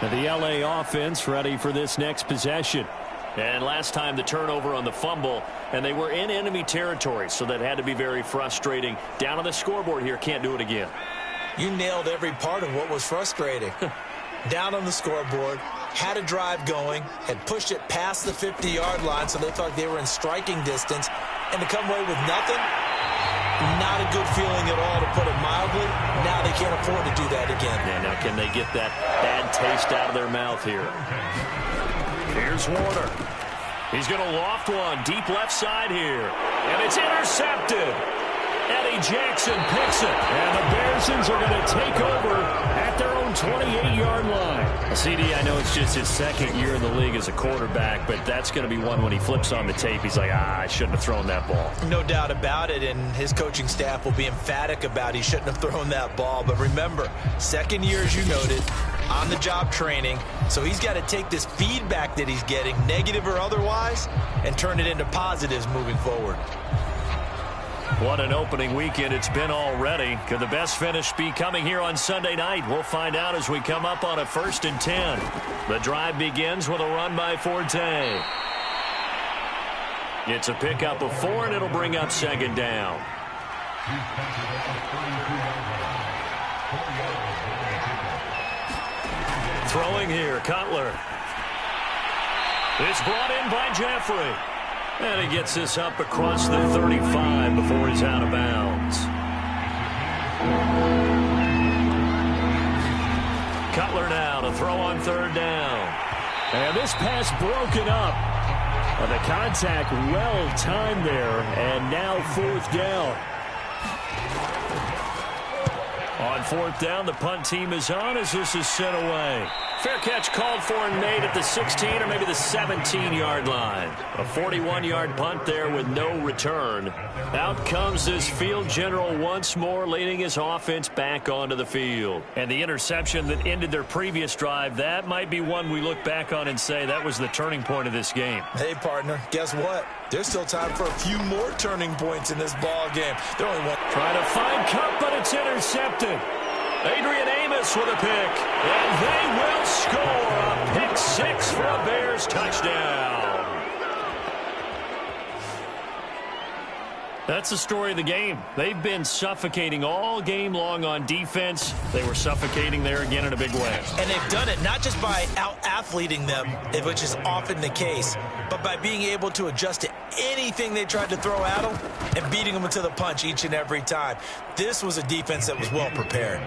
And the LA offense ready for this next possession. And last time the turnover on the fumble, and they were in enemy territory, so that had to be very frustrating. Down on the scoreboard here, can't do it again. You nailed every part of what was frustrating. Down on the scoreboard, had a drive going, had pushed it past the 50-yard line, so they thought they were in striking distance, and to come away with nothing, not a good feeling at all, to put it mildly. Now they can't afford to do that again. Yeah, now can they get that bad taste out of their mouth here? Here's Warner. He's going to loft one deep left side here. And it's intercepted. Eddie Jackson picks it. And the Bearsons are going to take over at their own 28-yard line. CD, I know it's just his 2nd year in the league as a quarterback, but that's going to be one when he flips on the tape. He's like, I shouldn't have thrown that ball. No doubt about it, and his coaching staff will be emphatic about he shouldn't have thrown that ball. But remember, 2nd year, as you noted, on-the-job training, so he's got to take this feedback that he's getting, negative or otherwise, and turn it into positives moving forward. What an opening weekend it's been already. Could the best finish be coming here on Sunday night? We'll find out as we come up on a 1st and 10. The drive begins with a run by Forte. It's a pickup of 4, and it'll bring up second down. Throwing here, Cutler. It's brought in by Jeffrey. And he gets this up across the 35 before he's out of bounds. Cutler now to throw on third down. And this pass broken up. The contact well timed there, and now fourth down. On fourth down, the punt team is on as this is sent away. Fair catch called for and made at the 16 or maybe the 17-yard line. A 41-yard punt there with no return. Out comes this field general once more, leading his offense back onto the field. And the interception that ended their previous drive, that might be one we look back on and say that was the turning point of this game. Hey, partner, guess what? There's still time for a few more turning points in this ball game. They're only one. Trying to find Cup, but it's intercepted. Adrian Amos with a pick, and they will score a pick 6 for a Bears touchdown. That's the story of the game. They've been suffocating all game long on defense. They were suffocating there again in a big way. And they've done it not just by out-athleting them, which is often the case, but by being able to adjust to anything they tried to throw at them and beating them to the punch each and every time. This was a defense that was well prepared.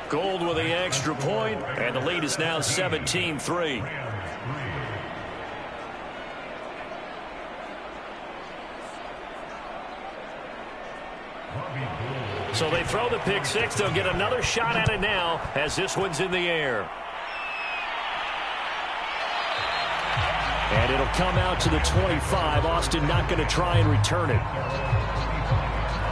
Gold with the extra point, and the lead is now 17-3. So they throw the pick 6. They'll get another shot at it now as this one's in the air. And it'll come out to the 25. Austin not going to try and return it.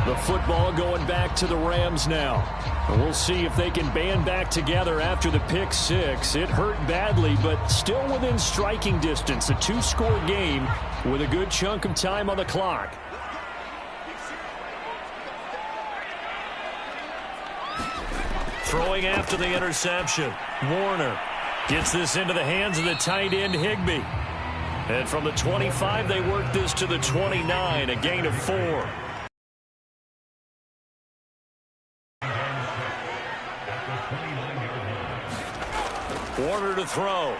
The football going back to the Rams now. And we'll see if they can band back together after the pick 6. It hurt badly, but still within striking distance. A 2-score game with a good chunk of time on the clock. Throwing after the interception. Warner gets this into the hands of the tight end, Higbee. And from the 25, they work this to the 29, a gain of 4. Warner to throw.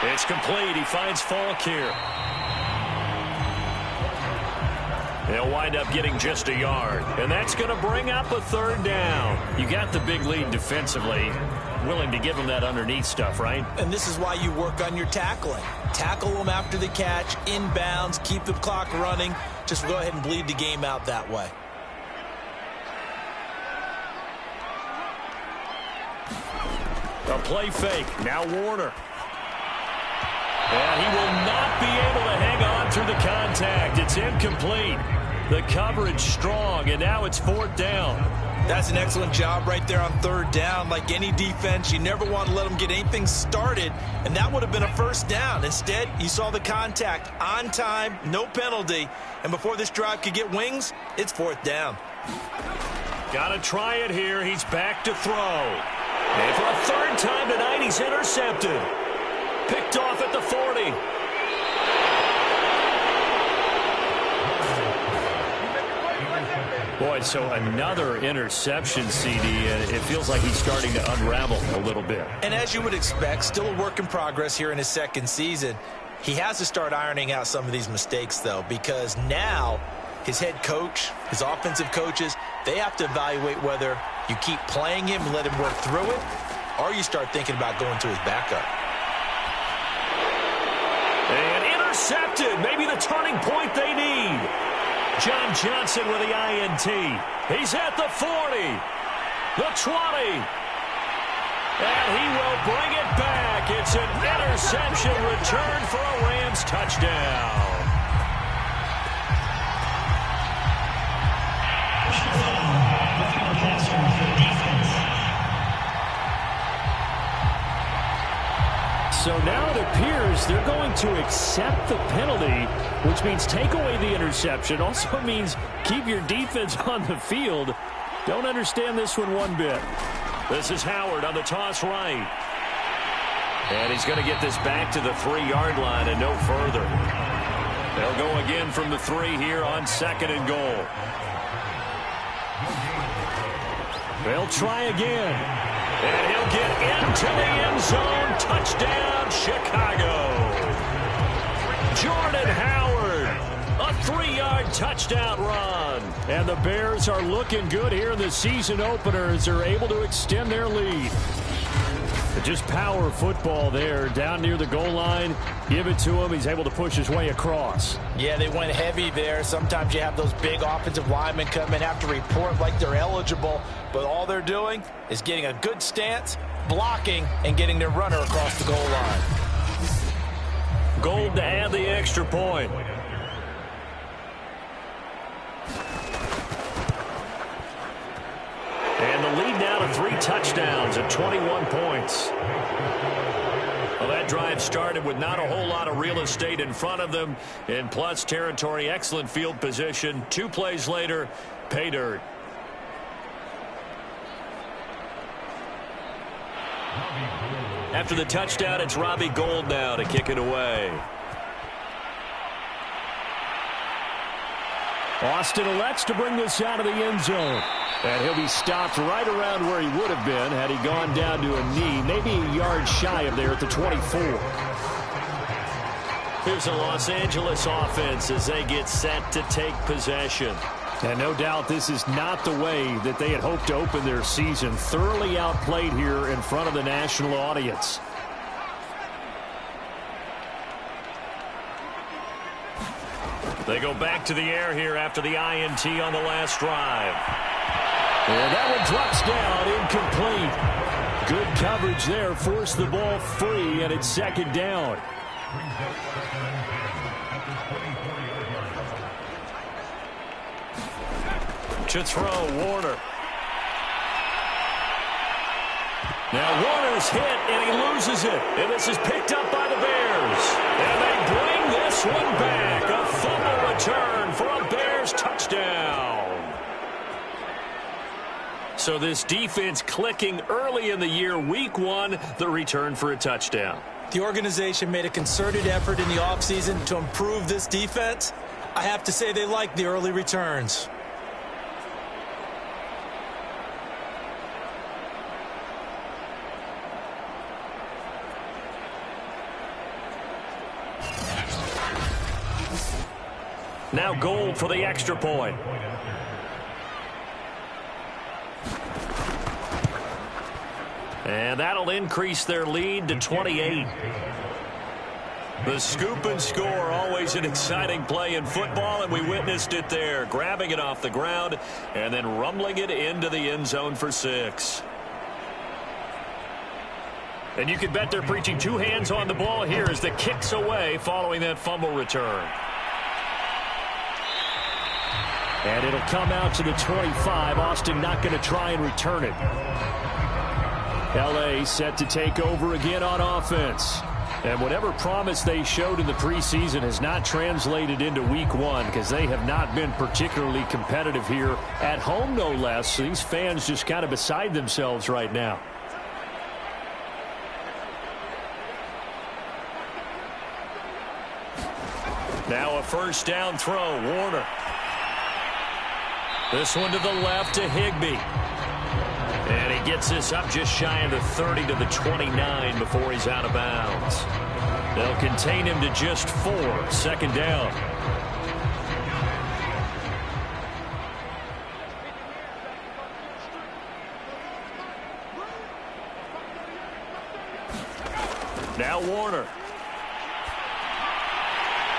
It's complete. He finds Falk here. They'll wind up getting just a yard. And that's going to bring up a third down. You got the big lead defensively. Willing to give them that underneath stuff, right? And this is why you work on your tackling. Tackle them after the catch, inbounds, keep the clock running. Just go ahead and bleed the game out that way. A play fake. Now Warner. And he will not be able to hang on through the contact. It's incomplete. The coverage strong, and now it's fourth down. That's an excellent job right there on third down. Like any defense, you never want to let them get anything started, and that would have been a first down. Instead, you saw the contact on time, no penalty, and before this drive could get wings, it's fourth down. Got to try it here. He's back to throw. And for a third time tonight, he's intercepted. Picked off at the 40. Boy, so another interception, CD, and it feels like he's starting to unravel a little bit. And as you would expect, still a work in progress here in his second season. He has to start ironing out some of these mistakes, though, because now his head coach, his offensive coaches, they have to evaluate whether you keep playing him and let him work through it, or you start thinking about going to his backup. And intercepted. Maybe the turning point they need. John Johnson with the INT. He's at the 40, the 20, and he will bring it back. It's an interception return for a Rams touchdown. So now it appears they're going to accept the penalty, which means take away the interception. Also means keep your defense on the field. Don't understand this one bit. This is Howard on the toss right. And he's going to get this back to the 3-yard line and no further. They'll go again from the 3 here on 2nd and goal. They'll try again. And he'll get into the end zone. Touchdown, Chicago. Jordan Howard, a 3-yard touchdown run. And the Bears are looking good here in the season opener as they're able to extend their lead. But just power football there down near the goal line. Give it to him. He's able to push his way across. Yeah, they went heavy there. Sometimes you have those big offensive linemen come in, have to report like they're eligible. But all they're doing is getting a good stance, blocking, and getting their runner across the goal line. Gold to add the extra point. And the lead now to 3 touchdowns at 21 points. Well, that drive started with not a whole lot of real estate in front of them. In plus territory, excellent field position. 2 plays later, pay dirt. After the touchdown, it's Robbie Gould now to kick it away. Austin elects to bring this out of the end zone. And he'll be stopped right around where he would have been had he gone down to a knee, maybe a yard shy of there at the 24. Here's a Los Angeles offense as they get set to take possession. And no doubt this is not the way that they had hoped to open their season. Thoroughly outplayed here in front of the national audience. They go back to the air here after the INT on the last drive. And that one drops down, incomplete. Good coverage there, forced the ball free, and it's 2nd down. To throw, Warner. Now Warner's hit, and he loses it. And this is picked up by the Bears. And they bring this one back. A fumble return for a Bears touchdown. So this defense clicking early in the year. Week 1, the return for a touchdown. The organization made a concerted effort in the offseason to improve this defense. I have to say they like the early returns. Now Gould for the extra point. And that'll increase their lead to 28. The scoop and score, always an exciting play in football, and we witnessed it there. Grabbing it off the ground and then rumbling it into the end zone for 6. And you can bet they're preaching 2 hands on the ball here as the kick's away following that fumble return. And it'll come out to the 25. Austin not going to try and return it. L.A. set to take over again on offense. And whatever promise they showed in the preseason has not translated into week 1 because they have not been particularly competitive here at home, no less. So these fans just kind of beside themselves right now. Now a first down throw, Warner. This one to the left to Higbee. And he gets this up just shy of the 30 to the 29 before he's out of bounds. They'll contain him to just 4. 2nd down. Now Warner.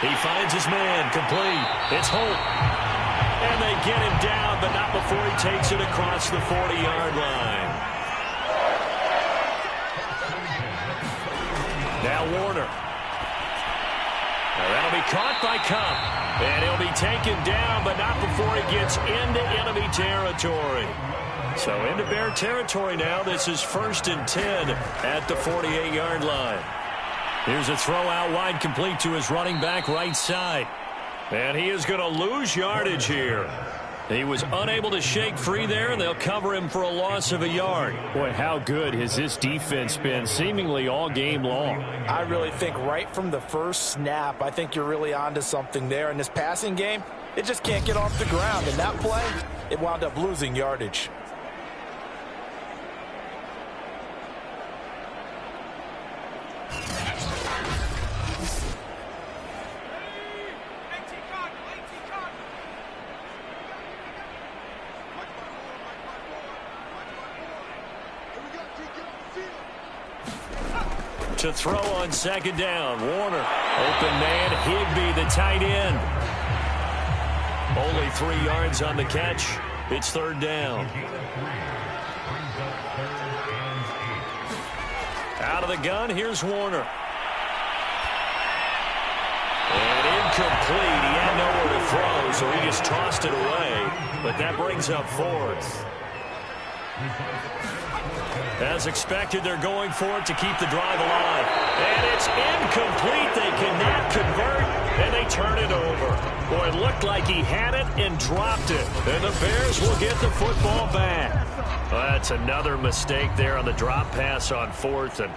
He finds his man, complete. It's Holt. And they get him down, but not before he takes it across the 40-yard line. Now Warner. Now that'll be caught by Cup. And he'll be taken down, but not before he gets into enemy territory. So into Bear territory now. This is 1st and 10 at the 48-yard line. Here's a throw out wide, complete to his running back right side. And he is going to lose yardage here. He was unable to shake free there, and they'll cover him for a loss of a yard. Boy, how good has this defense been seemingly all game long? I really think right from the first snap, I think you're really onto something there. In this passing game, it just can't get off the ground. And that play, it wound up losing yardage. To throw on second down, Warner. Open man, Higbee, the tight end. Only 3 yards on the catch. It's third down. Out of the gun, here's Warner. And incomplete. He had nowhere to throw, so he just tossed it away. But that brings up fourth. As expected, they're going for it to keep the drive alive. And it's incomplete. They cannot convert, and they turn it over. Boy, it looked like he had it and dropped it. And the Bears will get the football back. Well, that's another mistake there on the drop pass on fourth, and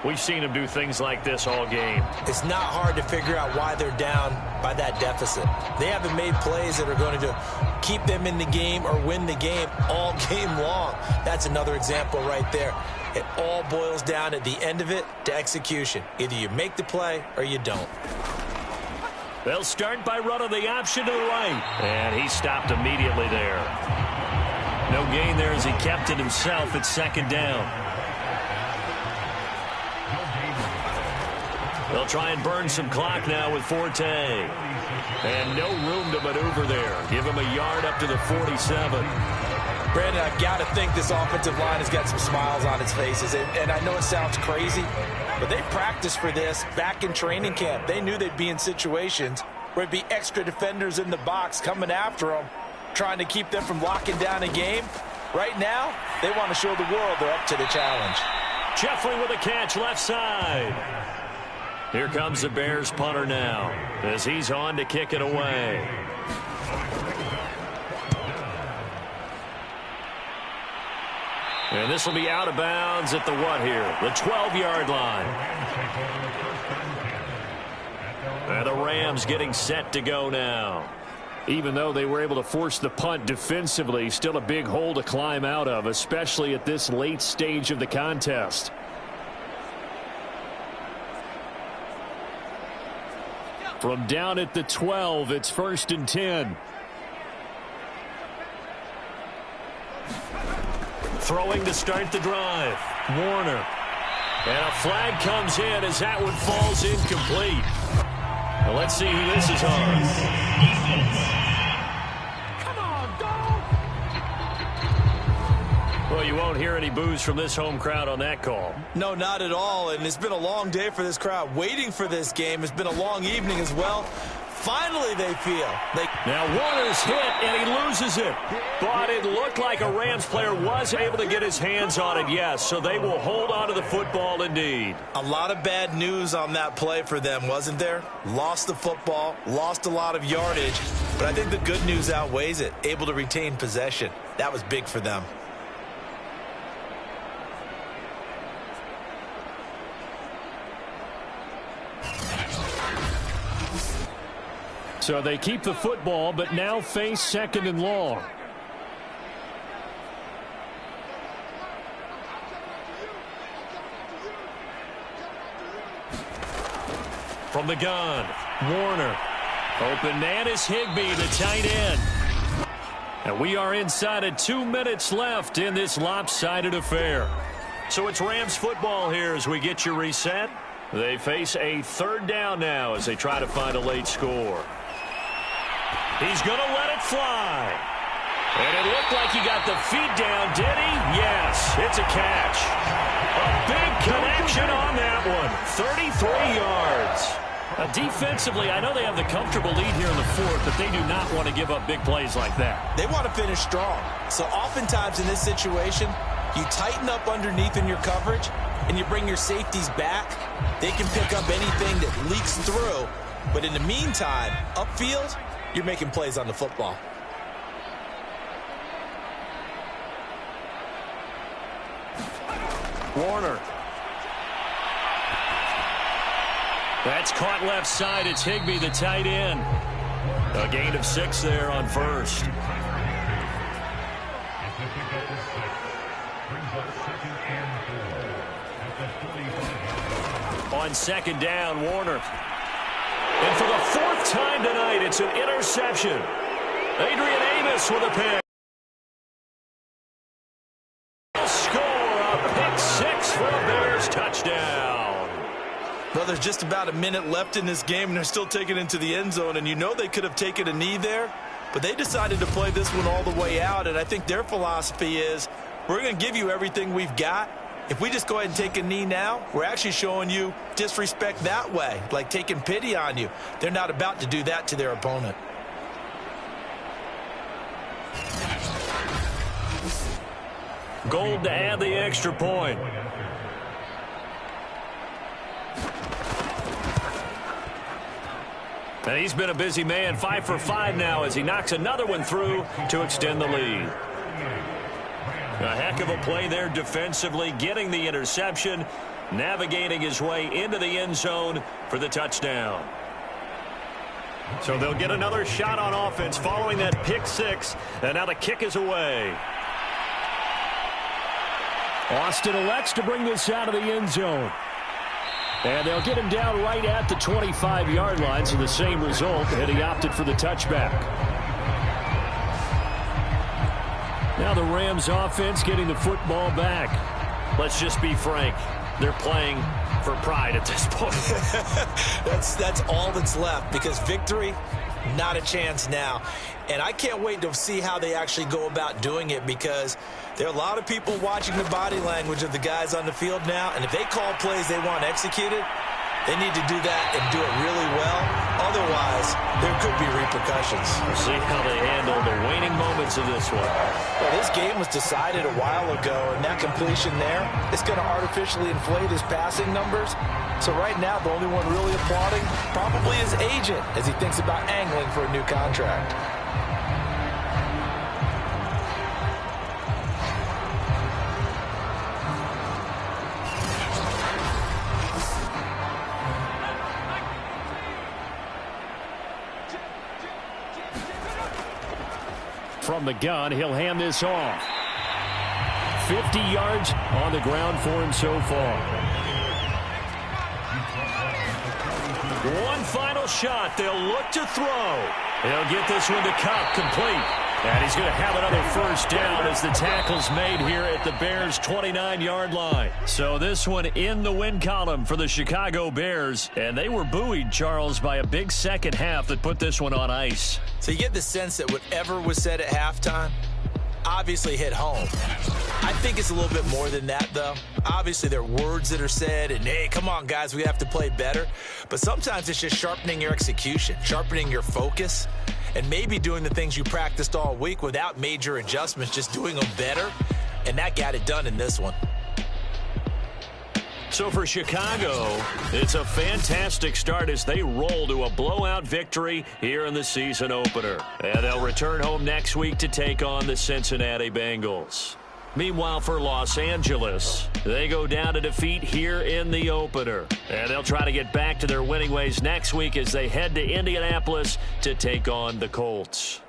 we've seen him do things like this all game. It's not hard to figure out why they're down by that deficit. They haven't made plays that are going to keep them in the game or win the game all game long. That's another example right there. It all boils down at the end of it to execution. Either you make the play or you don't. They'll start by running the option to the right. And he stopped immediately there. No gain there as he kept it himself at second down. They'll try and burn some clock now with Forte. And no room to maneuver there. Give him a yard up to the 47. Brandon, I've got to think this offensive line has got some smiles on its faces. And I know it sounds crazy, but they practiced for this back in training camp. They knew they'd be in situations where there'd be extra defenders in the box coming after them, trying to keep them from locking down a game. Right now, they want to show the world they're up to the challenge. Jeffrey with a catch left side. Here comes the Bears punter now as he's on to kick it away. And this will be out of bounds at the what here? The 12-yard line. And the Rams getting set to go now. Even though they were able to force the punt defensively, still a big hole to climb out of, especially at this late stage of the contest. From down at the 12, it's 1st and 10. Throwing to start the drive. Warner. And a flag comes in as that one falls incomplete. Well, let's see who this is on. Come on, dog! Well, you won't hear any boos from this home crowd on that call. No, not at all. And it's been a long day for this crowd. Waiting for this game. It's been a long evening as well. Finally, they feel. Now, Warner's hit, and he loses it. But it looked like a Rams player was able to get his hands on it, yes. So they will hold on to the football indeed. A lot of bad news on that play for them, wasn't there? Lost the football, lost a lot of yardage. But I think the good news outweighs it. Able to retain possession. That was big for them. So they keep the football, but now face 2nd and long. From the gun, Warner. Open man is Higbee, the tight end. And we are inside of 2 minutes left in this lopsided affair. So it's Rams football here as we get you reset. They face a 3rd down now as they try to find a late score. He's going to let it fly. And it looked like he got the feet down, did he? Yes, it's a catch. A big connection on that one. 33 yards. Defensively, I know they have the comfortable lead here in the 4th, but they do not want to give up big plays like that. They want to finish strong. So oftentimes in this situation, you tighten up underneath in your coverage, and you bring your safeties back. They can pick up anything that leaks through. But in the meantime, upfield, you're making plays on the football. Warner. That's caught left side. It's Higbee, the tight end. A gain of 6 there on first. On second down, Warner. And for the 4th time tonight, it's an interception. Adrian Amos with a pick. Score, a pick 6 for a Bears touchdown. Well, there's just about a minute left in this game, and they're still taking it into the end zone. And you know they could have taken a knee there, but they decided to play this one all the way out. And I think their philosophy is, we're going to give you everything we've got. If we just go ahead and take a knee now, we're actually showing you disrespect that way, like taking pity on you. They're not about to do that to their opponent. Gold to add the extra point. And he's been a busy man, 5 for 5 now as he knocks another one through to extend the lead. A heck of a play there defensively, getting the interception, navigating his way into the end zone for the touchdown. So they'll get another shot on offense following that pick 6, and now the kick is away. Austin elects to bring this out of the end zone. And they'll get him down right at the 25-yard line, so the same result, and he opted for the touchback. Now the Rams offense getting the football back. Let's just be frank. They're playing for pride at this point. That's all that's left, because victory, not a chance now. And I can't wait to see how they actually go about doing it, because there are a lot of people watching the body language of the guys on the field now, and if they call plays they want executed, they need to do that and do it really well. Otherwise, there could be repercussions. We'll see how they handle the waning moments of this one. Well, this game was decided a while ago, and that completion there is going to artificially inflate his passing numbers. So right now, the only one really applauding probably his agent as he thinks about angling for a new contract. From the gun, he'll hand this off. 50 yards on the ground for him so far. One final shot. They'll look to throw. He'll get this one to Cup, complete. And he's going to have another first down as the tackle's made here at the Bears' 29-yard line. So this one in the win column for the Chicago Bears. And they were buoyed, Charles, by a big second half that put this one on ice. So you get the sense that whatever was said at halftime obviously hit home. I think it's a little bit more than that, though. Obviously, there are words that are said, and, hey, come on, guys, we have to play better. But sometimes it's just sharpening your execution, sharpening your focus, and maybe doing the things you practiced all week without major adjustments, just doing them better. And that got it done in this one. So for Chicago, it's a fantastic start as they roll to a blowout victory here in the season opener. And they'll return home next week to take on the Cincinnati Bengals. Meanwhile, for Los Angeles, they go down to defeat here in the opener. And they'll try to get back to their winning ways next week as they head to Indianapolis to take on the Colts.